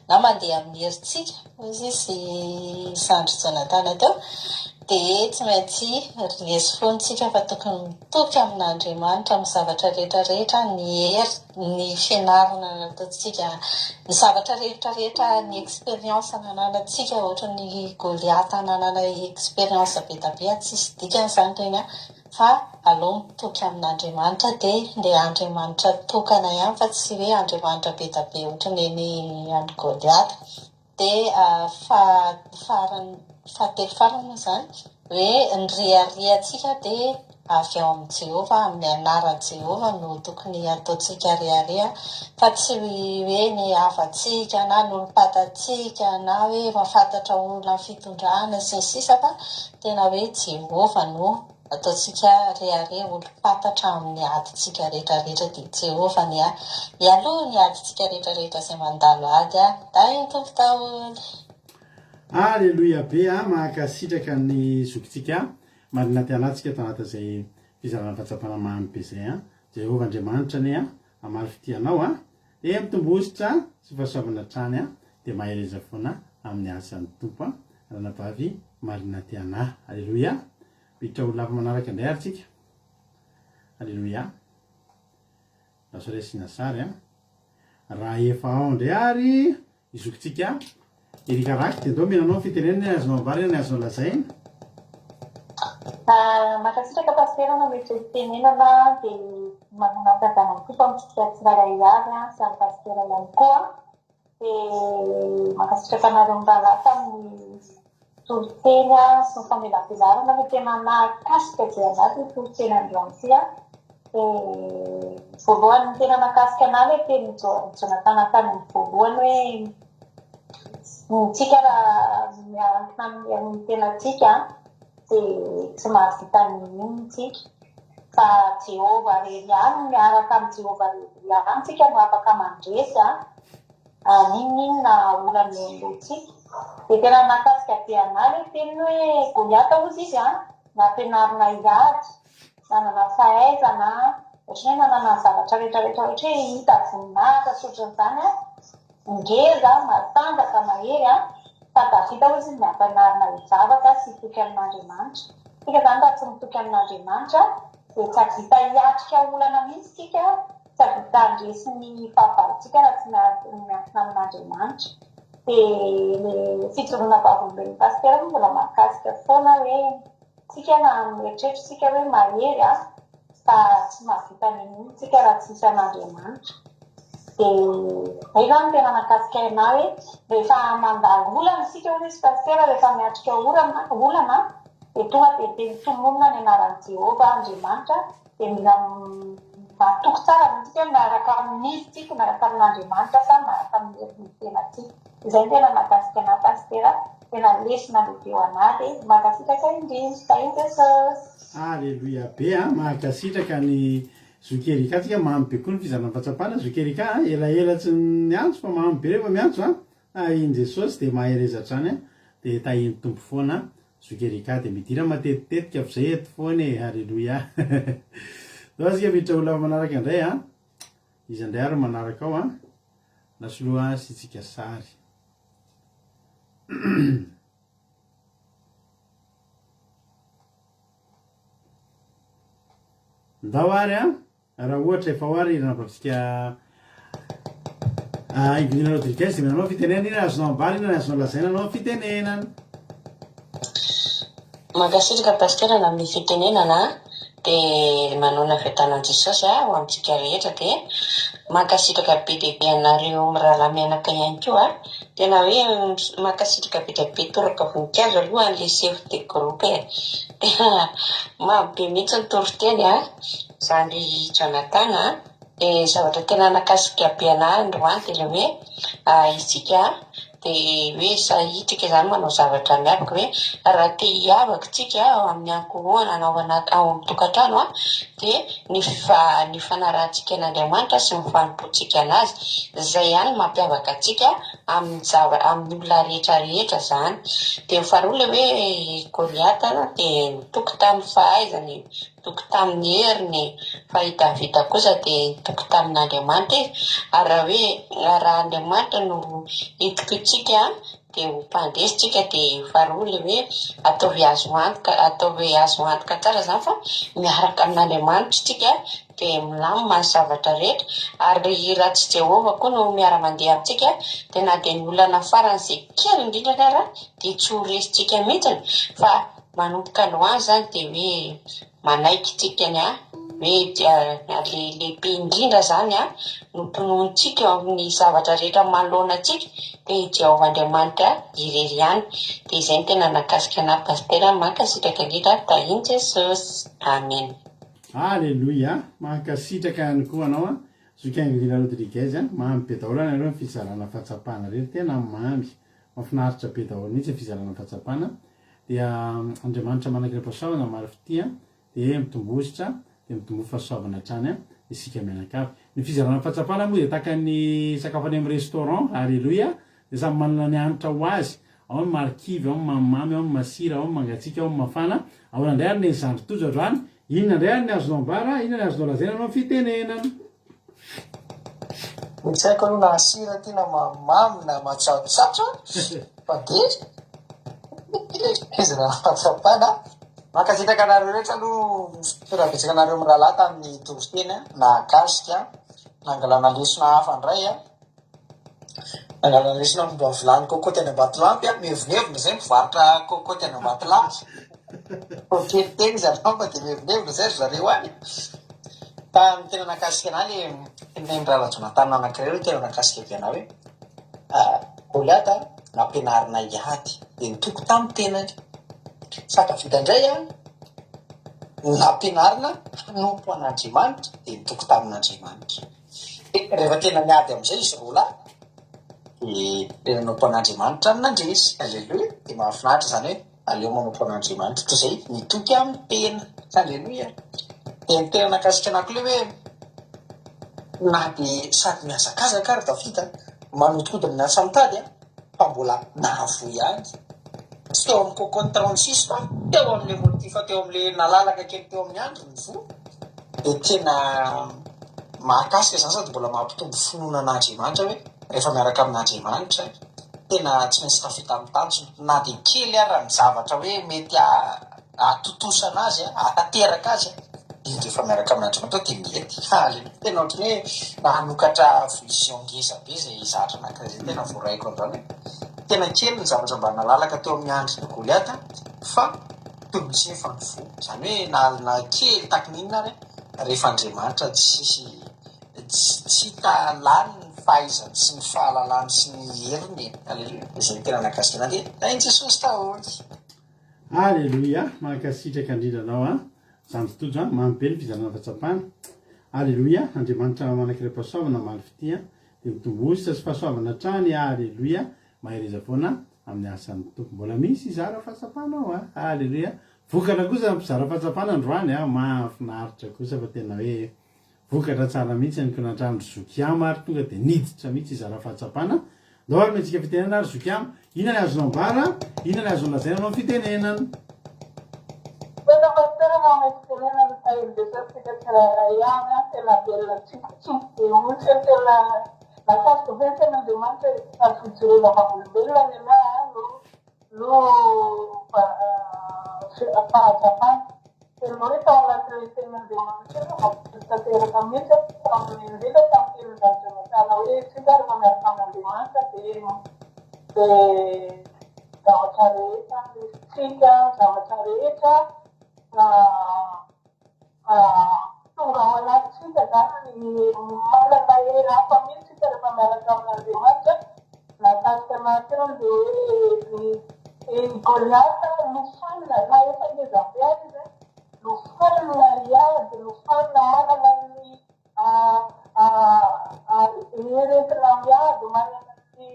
na mandeha amin'ny herintsika izy Sandry Jonathan teo dia tsy maintsy resy foantsika fa tokony mitoky amin'Andriamanitra amin'ny zavatra rehetrarehetra ny hery ny fianarana nataontsika ny zavatra rehetrarehetra ny expérience nananantsika ohatra ny Goliath nanana expérience be da be tsisy dikany izany reny fa aleo mitoky amin'Andriamanitra dia ilay Andriamanitra tokana ihany fa tsy hoe Andriamanitra be da be ohatra ny andry Goliath dia fahatelo farany izany hoe ny reharehantsika dia avy ao amin'ny Jehovah amin'ny anaran'i Jehovah no tokony ataontsika rehareha fa tsy hoe ny havantsika na ny olo-patantsika na hoe mahafantatra olona fitondrana sy ny sisa fa tena hoe Jehovah no ataontsika rehareha olo-pantatra amin'ny adintsika rehetrarehetra dia Jehovah ny aloha ny adintsika rehetrarehetra izay mandalo ady da iny tompo daholo alleloia be mahakasitraka ny zokintsika marina tianatsika tanatazay fizarana fahatsapana mamy be zay Jehovah Andriamanitra ny amary fitianao dia mitombositra sy fahasoavana trany dia mahereza foana amin'ny asan'ny tompo ranabavy marina tiana alleloia miditra olona hafa manaraka indray ary tsika alleloia lasoresina sary raha efa ao indray ary izokintsika irikaraky dia dao mihinanao fitenenana ny azonao mivary ny azonao lazaina makasitraka pasiterana mety fitenenana dia manana fiadana topa mitsika tsirairay avy sy amin'ny pasitera ihany koa dia makasitraka anareo mirahalahy tamin'ny toloteny sy ny famelam-pilarana fa tena nakasika dia anaty ny toloteny androantsy voalohany ny tena nakasika anazy teny Jonathan tany voalohany hoe tsika raha miarankina amin'ny tenatsika dia tsy mahavita ny tsika fa Jehovah rery ihany miaraka amin'ny Jehovah rery ihany tsika no afaka mandresy ninona olany olotsika dia tena nakasika dia anazy teny hoe Goliath ozy izy nampianarina hiady nanana fahaizana ohatra hoe nanana ny zavatra rehetrarehetra ohatra hoe hita voninahitra sotran'izany ngeza matanjaka mahery fa Davida ozy ny nampianarina hizavaka sy hitoky amin'Andriamanitra tsika zany raha tsy mitoky amin'Andriamanitra dia tsy havita hiatrika olana mihitsy tsika tsy havita handresy ny fahavalontsika raha tsy miankina amin'Andriamanitra dia le fijoroana vavolombelon'ny pasitera mbola mahakasika foana hoe tsika na mieritreritra tsika hoe mahery fa tsy mahavita niny tsika raha tsy misy an'Andriamanitra dia izany tena nakasika ana hoe rehefa mandalo olana isika hoe izy pasitera rehefa miatrika olana dia tonga dia mitononona ny anaran'i Jehovah Andriamanitra dia mila matoky tsara mitsika miaraka amin'izy tsika miaraka amin'Andriamanitra sa miaraka amin'ny herin'ny tenatsika izay tena nakasika ana pasitera tena lesona lehibe ho anahy dia makasitraka indrindra iny Jesosy alleloia be mahakasitraka ny zokerika tsika mamy be koa ny fizarana fahatsapana zokerika elaela tsy miantso fa mamy be rehefa miantso iny Jesosy dia mahereza trany dia tahiny tompo foana zokerika dia midira matetitetika f'izay eto foana alleloia dao sika miditra olona manaraka indray izy indray ary manaraka ao nasoloha sy tsika sary ndao ary a raha ohatra efa hoary ranapatsika Ingrid Rodriguez manao fitenenana ina azonao ambala ina azonao lazaina anao fitenenana. Mankasitraka pasitera amin'ny fitenenana dia manona fiatanana Jesosy ho amintsika rehetra dia mankasitraka be dia be anareo mirahalahy mianaka ihany koa tena hoe mankasitraka be dia be toroka voninkazo aloha an'ilay chef de groupe tena marobe mihitsy ny toriteny zany Jonathan dia zavatra tena nakasika be anahy androany dia hoe isika dia hoe sahitrika zany manao zavatra miavaka hoe raha te hiavaka tsika amin'ny ankohona anaovana ao amin'ny tokantrano dia ny fanarahantsika an'Andriamanitra sy ny fanompoantsika anazy izay ihany mampiavaka atsika amin'ny olona rehetrarehetra zany. Dia faharoa le hoe Goliata dia nitoky tamin'ny fahaizany, nitoky tamin'ny heriny, fa Davida kosa dia nitoky tamin'Andriamanitra ary raha hoe raha Andriamanitra no itoky tsika dia ho mpandresitsika dia faharoa le hoe ataovy azo antoka tsara zany fa miaraka amin'Andriamanitra tsika dia milamina ny zavatra rehetra ary raha tsy Jehovah koa no miara-mandeha amintsika dia na dia ny olana farany izay kely indrindra ara dia tsy ho resitsika mihitsy fa manomboka loany zany dia hoe manaiky tsikany hoe lehibe indrindra zany no mpinonintsika amin'ny zavatra rehetra manoloana atsika dia Jehovah Andriamanitra irery ihany. Dia izay no tena nakasika ana pasitera mankasitraka indrindra tahiny Jesosy. Amen. Alleluia, mankasitraka ihany koa anao zoky Ingrid Rodriguez mamy be daholo anareo ny fizarana fahatsapana rery tena mamy mahafinaritra be daholo mihitsy ny fizarana fahatsapana dia Andriamanitra manakira pasoavana marify tia dia mitombositra dia mitombo fahasoavana hatrany isika mianakavy. Ny fizarana fahatsapana moa dia tahaka ny sakafo any amin'ny restaurant. Alleluia, dia samy manana ny hanitra ho azy, ao ny marikivy, ao ny mamimamy, ao ny masira, ao ny mangatsiaka, ao ny mafana. Ao nandray ary ny zandry tojo androany, inona indray ary ny azonao ambara, inona ny azonao lazaina anao fitenenana. Tsy haiko aloha na sira ty na mamimamy na matsatsotsatso fa dia izy raha fahatsapana mankasitraka anareo rehetra aloha firavetsaka anareo mirahalahy tamin'ny toriteny na akasika nangalana lesona hafa indray nangalana lesona fomba vilany kokoty any Ambatolampy mevonevona zay mivarotra kokoty any Ambatolampy kelikely izy anaomba dia mevonevona zay ry zareo any. Fa ny tena nakasika anahy le nirala Jonathan anankiray tena nakasika be anao hoe Goliata nampianarina hiady dia nitoky tamin'ny tenany. Saka vita indray nampianarina hanompo an'Andriamanitra dia nitoky tamin'Andriamanitra. Rehefa tena miady amin'izay izy rola dia nanompo an'Andriamanitra nandresy. Alleluia, dia mahafinaritra zany hoe aleo manompo an'Andriamanitra toy izay nitoky amin'ny tena. Alleluia. Dia ny tena nakasika anako le hoe na dia sady miazakazaka ary Davida manodikodina miasa mitady fa mbola nahavoy ihany. Tsy teo amin'ny cocotte 36 fa teo amin'ilay motif teo amin'ilay nalalaka kely teo amin'ny andro ny vo dia tena mahakasika zany sady mbola mampitombo finoana an'Andriamanitra hoe rehefa miaraka amin'Andriamanitra tena tsy maintsy tafita amin'ny tanjona na dia kely ary raha ny zavatra hoe mety atotosana azy atateraka azy dia rehefa miaraka amin'Andriamanitra dia mety tena ohatry hoe nanokatra vision ngeza be izay zatra anankiray izay tena voaraiko andrany tena kely ny zavatra mba nalalaka teo amin'ny androny Goliata fa toy misy efa ny vo zany hoe na kely takin'inona ary rehefa Andriamanitra tsy hita lany ny fahaizany sy ny fahalalany sy ny heriny. Alleluia, izay tena nakasika anazy tahiny Jesosy taholy. Alleluia, mankasitraka indrindra anao zany tojo mamy be ny fizarana fahatsapana. Alleluia, Andriamanitra manakira pasoavana marify tia dia mitombositra sy fahasoavana hatrany. Alleluia, mahereza foana amin'ny asan'ny tompo. Mbola misy izara fahatsapana ao Alleluia, vokatra kosa mpizara fahatsapana androany mahafinaritra kosa fa tena hoe vokatra tsara mihitsy ny konatrano zokiama ary tonga dia niditra mihitsy izara fahatsapana. Ndao ary mentsika fitenenana ary zokiama, inona ny azonao ambara, inona ny azonao lazaina anao fitenenana. Tena pasitera mamefitenenana tahiny Jesosy tena ihany tena belona tsikotsiko dia ohatsy hoe tena nakasika be tena Andriamanitra ary fijorena vavolombelona ny anahy no fahatsapana noi tao anatin'ny tenin'Andriamanitra mampitanteraka mihitsy tamin'ny indrindra tamin'ny tenin-drazana hoe tsika rehefa miaraka amin'Andriamanitra dia zavatra rehetra tsika zavatra rehetra tonga ao anatintsika zany manana hery hafa mihitsy tsika rehefa miaraka amin'Andriamanitra natasika anaty dia Goliath nofanina na efa ngezabe azy izy nofanina iady nofanina manana ny heretina miady manana ny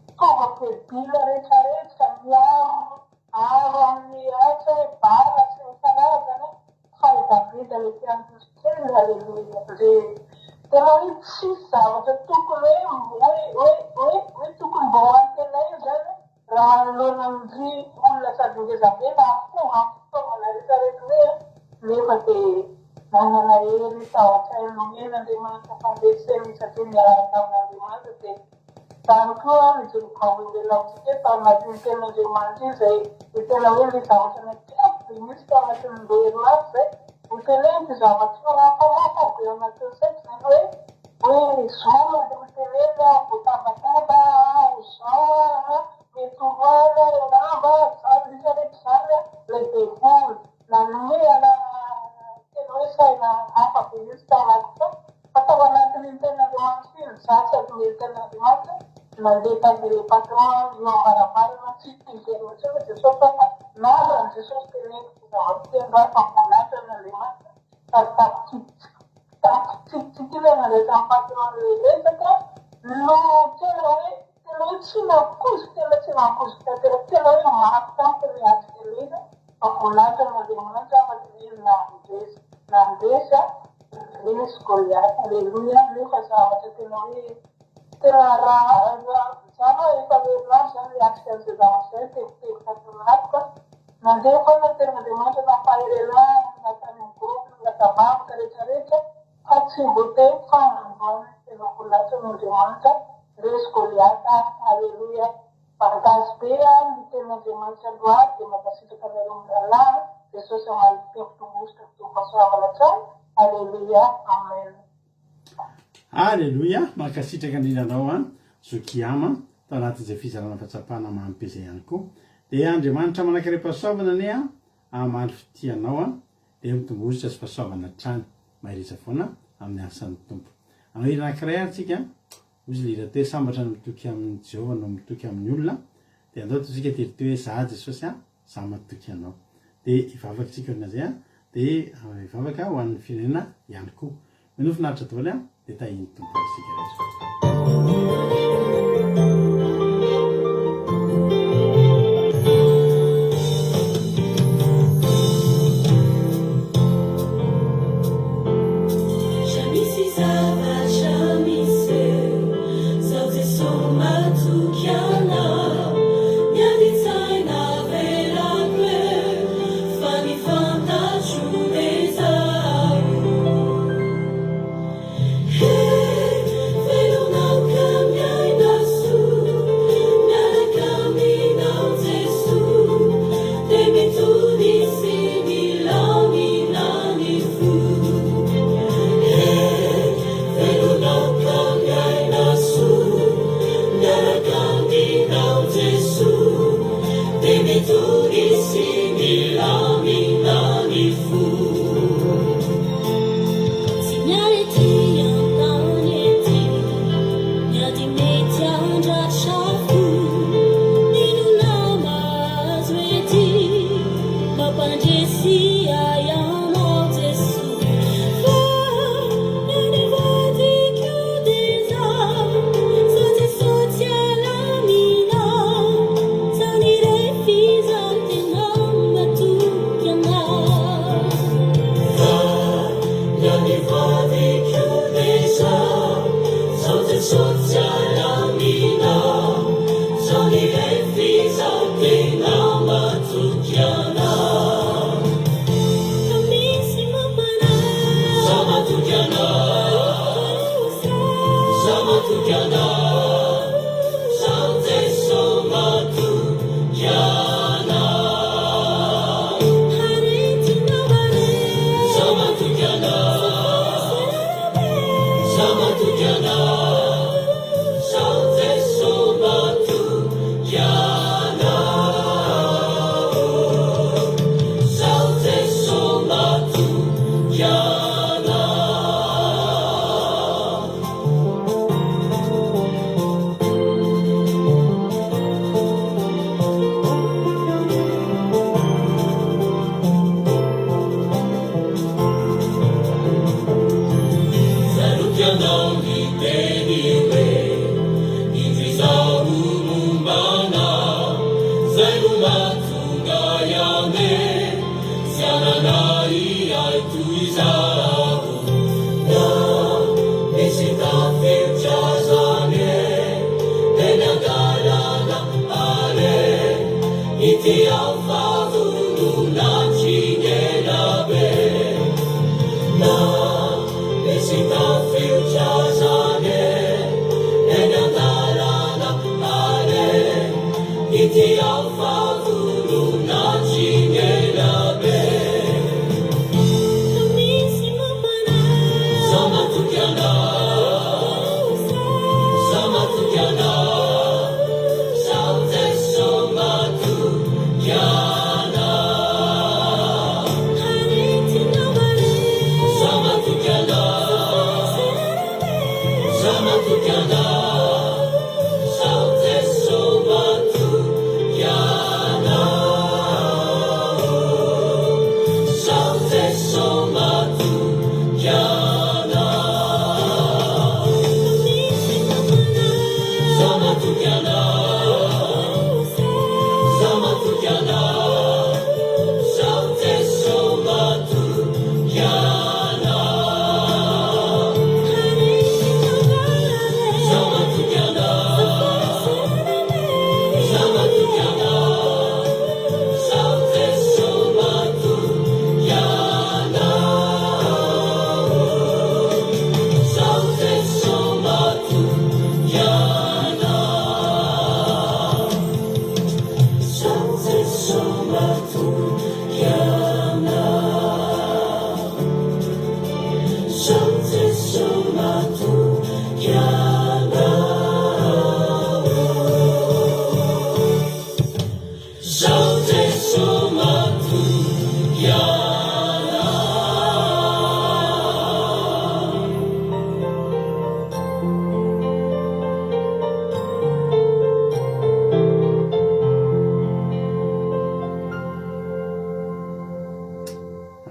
fitaovam-piadina rehetrarehetra miaro amin'ny asa bara sy ny karazana fa i Davida le mpiandry kely aleluia tena hoe tsisy zavatra tokony hoe tokony mba ho antenay zany raha manoloana amindry olona sady ngezabe na akoha fitaovana rehetrarehetra nefa dia manana hery tahotra nomen'Andriamanitra fandreseny satria miaraka amin'Andriamanitra dia zany koa mijoroka hoe laotsika tao anatin'ny tenin'Andriamanitra io izay tena hoe le zavatra natiako dia misy tao anatin'ny loherin'azy zay ho teneny ty zavatra raha be ao anatin'ny saiko zany hoe zao mandeha hoteneny voatambatamba zao mety oroana lamba zany rehetrarehetra zany lehibe nanomehana tena hoe saina hafa be izy tao anaty fa tao anatin'ny tenin'Andriamanitra io za sady mety tenin'Andriamanitra mandeha tandeha patron io ambaravarana tsy tiverina tsy hoe Jesosy fa namany Jesosy teneniko ty zavatra tendra fa mpanatra n'Andriamanitra sady tapitsitsitsitsina nandray tamin'ny patron lelesaka no tena hoe tsy nakozika tena tsy nakozika tena hoe maty tampony atsika leza fa volanitra n'Andriamanitra fa ty nandresa resy Goliath aleluia nefa zavatra tena hoe tena raha zany hoe efa lerinandro zany atsika an'izay zavatra zay tevitevy taton'aty fa nandeha foana ny tenin'Andriamanitra nampaherena natamin'ny gropy natabavaka rehetrarehetra fa tsy voateny fa nandroany tena volanitra n'Andriamanitra resy Goliath aleluia vantazy be ny tenin'Andriamanitra loary dia mampasitraka anareo miralana Jesosy amaly tembotongositra fitofasoavana trano aleluia amen. Aleluia mankasitraka indrindranao zokiama tao anatin'izay fizarana fahatsapana mahampy izay ihany koa dia Andriamanitra manankaream-pahasoavana anie amaly fitianao dia mitongositra sy fahasoavana trany mahirisa foana amin'ny asan'ny tompo anao hira anankiray atsika ozy lira toe sambatra no mitoky amin'ny Jehova no mitoky amin'ny olona dia andao tosika terity hoe za Jesosy za matoky anao dia ivavaka tsika orinazay dia ivavaka ho an'ny firenena ihany koa minofinaritra daholo dia tahiny tompo sika rehetra. Hey,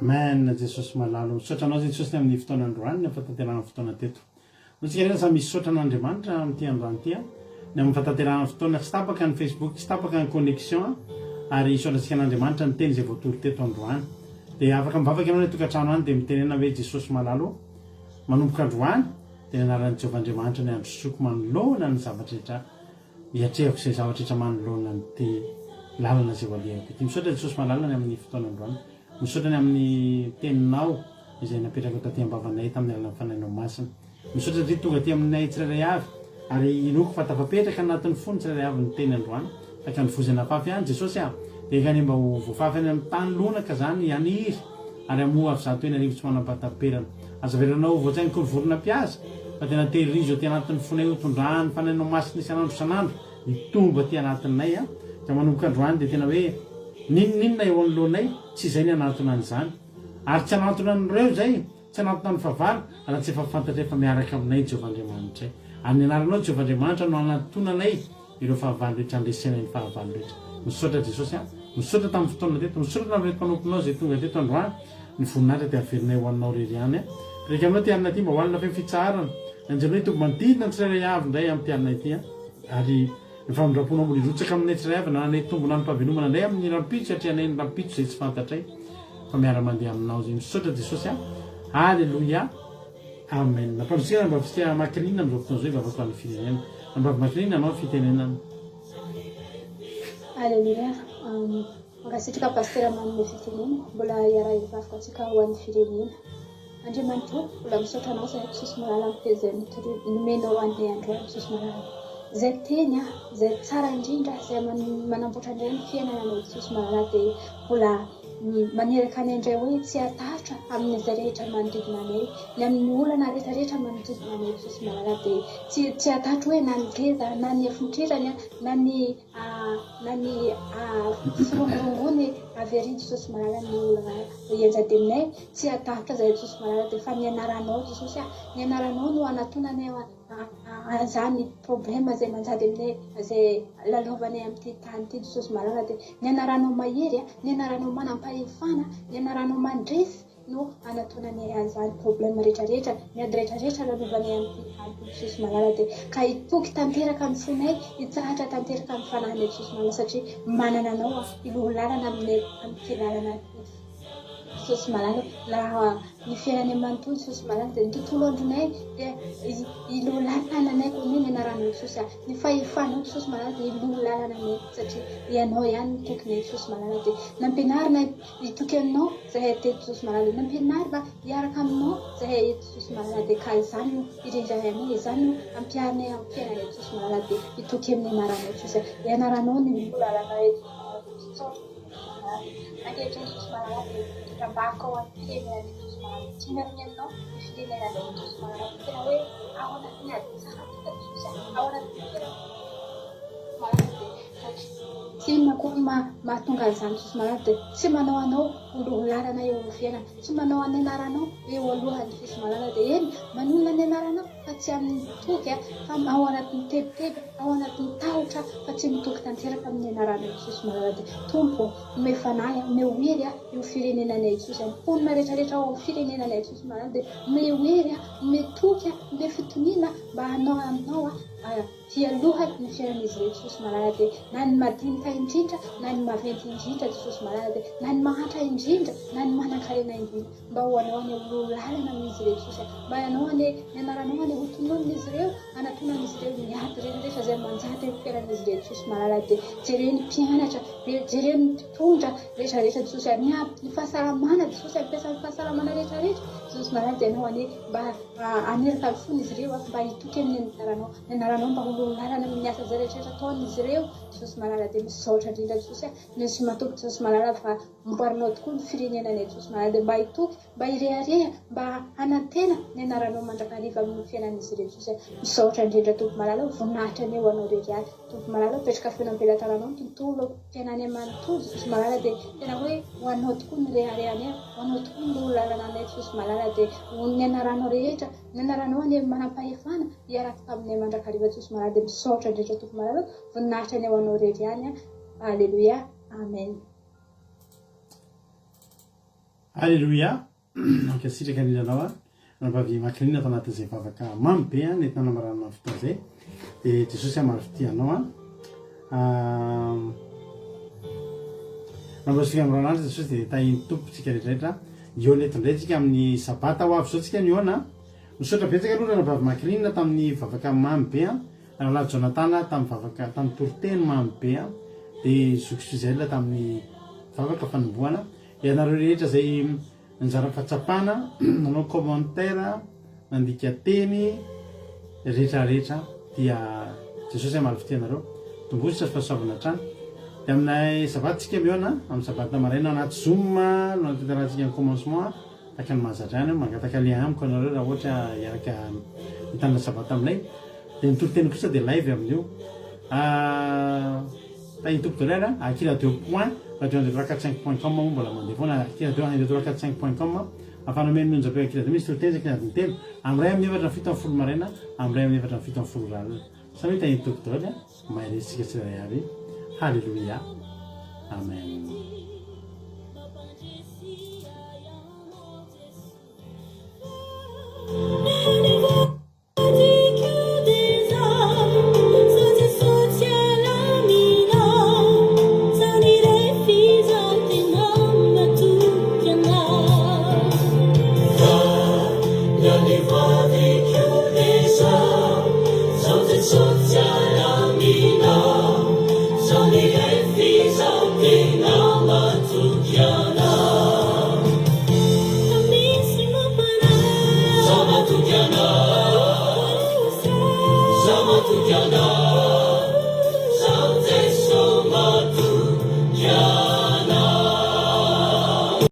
Amen, Jesosy malalo. Misaotra anao zay Jesosy amin'ny fotoana androany ny fahatanterahana fotoana teto. Tsika reny samy misy saotra an'Andriamanitra amin'ity androany ity ny amin'ny fahatanterahana fotoana tsy tapaka ny Facebook, tsy tapaka ny connexion ary isaotrantsika an'Andriamanitra ny teny izay voatory teto androany. Dia afaka mivavaka ianao ny tokantrano any dia mitenena hoe Jesosy malalo manomboka androany dia anaran'i Jehovahandriamanitra ny andro soko manoloana ny zavatra rehetra hiatrehako izay zavatra rehetra manoloana nyty lalana izay hoalehako ity. Misaotra Jesosy malalo ny amin'ny fotoana androany. Misaotra ny amin'ny teninao izay napetraka taty am-bavanay tamin'ny alalan'ny fanahinao masina. Misaotra satria tonga aty aminay tsirairay avy ary inoko fa tafapetraka anatin'ny fony tsirairay avy ny teny androany aka ny vozana fafy any Jesosy dia kany mba ho voafafy any amin'ny tany lonaka zany haniry ary amoa avy zato eny arivo tsy manam-pahataperana. Azaveranao voatsainiko ny vorona mpiasa fa tena tehirizo aty anatin'ny fonay ho tondrahany fanahinao masina isan'andro isan'andro hitombo aty anatinay dia manomboka androany dia tena hoe ninninona eo anoloanay tsy izay ny anatona an'izany ary tsy anatona an'ireo zay tsy anatona ny favalo raha tsy efa fantatra efa miaraka aminay Jehovahandriamanitra amin'ny anaranao Jehovahandriamanitra no anatonanay ireo fahavalo rehetra andresenay ny fahavalo rehetra. Misaotra Jesosy misaotra tamin'ny fotoana teto, misaotra tamin'ny mpanomponao zay tonga teto androany ny voninahitra dia averinay ho anao rery ihany rehefa aminao ty alina ty mba hoalina fe fitsarana anjanao toko manodidina ny tsirairay avy indray amin'ny ty alina ity ary rehefa mindraponao mbola hirotsaka aminay tsirairay avy nanay tombona ny mpavelomana indray amin'ny rampitso satria anay ny rampitso zay tsy fantatray fa miara mandeha aminao zay. Misaotra Jesosy Alleluia, amen. Nampandrotsika mba fisia makirinina amin'izao fotoana zao vavaka ny firenena mba makirinina anao fitenenana. Alleluia. Makasitraka pastera manome fitenena mbola iara ivavaka antsika ho an'ny firenena. Andriamanitra mbola misaotra anao zay Jesosy malala mitezay nomenao anay androany Jesosy malala zay teny zay tsara indrindra zay manamboatra indray ny fiainana anao Jesosy malala dia mbola maneraka any indray hoe tsy hatatra amin'izay rehetra manodidina anay ny amin'ny olana rehetrarehetra manodidina anay Jesosy malala dia tsy hatatra hoe na ny geza na ny efimitrirany na ny firongorongony avy ary Jesosy malala ny olana enjady aminay tsy hatatra zay Jesosy malala dia fa ny anaranao Jesosy ny anaranao no anatonanay zany problema zay manjady aminay zay lalaovanay amin'ity tany ity Jesosy malala dia ny anaranao mahery ny anaranao manam-pahefana ny anaranao mandresy no anatonanay an'izany problema rehetrarehetra ny ady rehetrarehetra lalaovanay amin'ity tany Jesosy malala dia ka hitoky tanteraka amin'ny fonay hitsahatra tanteraka amin'ny fanahinay Jesosy malala satria manana anao iloho lalana aminay amin'ity lalana sosy malala raha ny fiainany manontolo sosy malala dia ny tontolo andronay dia ilo lalànanay koa ny anaranao Jesosy ny fahefanao sosy malala dia ilo lalànanay satria ianao ihany ny tokonay sosy malala dia nampianarina hitoky aminao zahay teto sosy malala nampianarina hiaraka aminao zahay eto sosy malala dia ka izany no irindray aminay izany no ampiarinay amin'ny fiainanay sosy malala dia hitoky amin'ny anaranao Jesosy ianaranao ny ilo lalàna eto ankehitriny sosy malala dia mitambaka ao amin'ny firenenanay sosy malala tsy miariny aminao ny firenenanay sosy malala tena hoe ao anatin'ny aditsara sosy ao anatin'ny firenenanay malala dia tsy mahatonga izany sosy malala dia tsy manao anao olo lalana eo amin'ny fiainana tsy manao any anaranao eo alohan'ny sosy malala dia eny manolana ny anaranao fa tsy amin'ny toky fa ao anatin'ny tebiteby ao anatin'ny tahotra fa tsy mitoky tanteraka amin'ny anaranay sosy malala dia tompo ome fanahy ome ohery io firenenanay Jesosy amin'ny mponina rehetrarehetra ao amin'ny firenenanay Jesosy malala dia ome ohery ome toky ome fitoniana mba hanao aminao hialohany ny fiainan'izy ireo Jesosy malala dia na ny madinika indrindra na ny maventy indrindra Jesosy malala dia na ny mahatra indrindra na ny manan-karena indrindra mba ho anao any olo lalana amin'izy ireo Jesosy mba hanao any ny anaranao any hotonon'izy ireo anatonan'izy ireo miady rehetrarehetra izay manjata ny fiainan'izy ireo Jesosy malala dia jereo ny mpianatra jereo ny mpitondra rehetrarehetra Jesosy ny fahasalamana Jesosy ampiasa ny fahasalamana rehetrarehetra Jesosy malala dia anao any mba aneraka ny fony izy ireo mba hitoky amin'ny anaranao mba olo lalana amin'ny asa zay rehetrarehetra ataon'izy ireo Jesosy malala dia misaotra indrindra Jesosy nisy matoky Jesosy malala fa mboarinao tokoa ny firenenanay Jesosy malala dia mba hitoky mba hirehareha mba hanantena ny anaranao mandrakariva amin'ny fiainan'izy ireo Jesosy misaotra indrindra tompo malala voninahitra ny eo anao rehetra tompo malala petraka feno am-pelantananao ny tontolo fiainany manontolo Jesosy malala dia tena hoe ho anao tokoa ny reharehany ho anao tokoa ny olo lalana Jesosy malala dia ny anaranao rehetra ny anaranao any manam-pahefana hiaraka taminay mandrakariva Jesosy malala dia misaotra indrindra tompo malala voninahitra ny eo anao rehetra ihany alleluia amen alleluia ankasitraka indrindraanao nampavy makinina tao anatin'izay vavaka mamy be nentina namarana fotoana zay dia Jesosy amarifitianao nambarosika amin'ny ranandro Jesosy dia tahiny tompontsika rehetrarehetra eo netindray tsika amin'ny sabata ho avy zao tsika ny oana misaotra betsaka aloha nampavy makinina tamin'ny vavaka mamy be rahala Jonatana tamin'ny vavaka tamin'ny toriteny mamy be dia Zokisozaela tamin'ny vavaka fanomboana ianareo rehetra zay anjara fahatsapana nanao commentaire nandika teny rehetrarehetra dia Jesosy amarifitianareo tombositra fahasoavana trano dia aminay sabatsika miona amin'ny sabata maraina anaty Zoom no tantarantsika ny commencement taka ny mahazatra any mangataka lien amiko anareo raha ohatra hiaraka mitandra sabata aminay dia nitolo teny kosa dia live amin'io tahiny tompo dolera akila 2 radio145.com mbola mandeha foana akila 245.com afana meno nonjapeo akila misy tolo teny zakina adiny telo amiray amin'ny efatra ny fito amin'ny folo maraina amiray amin'ny efatra ny fito amin'ny folo ralina samy tahiny tompo dolera mahiresika tsirairay avy halleluia amen Sama tu jana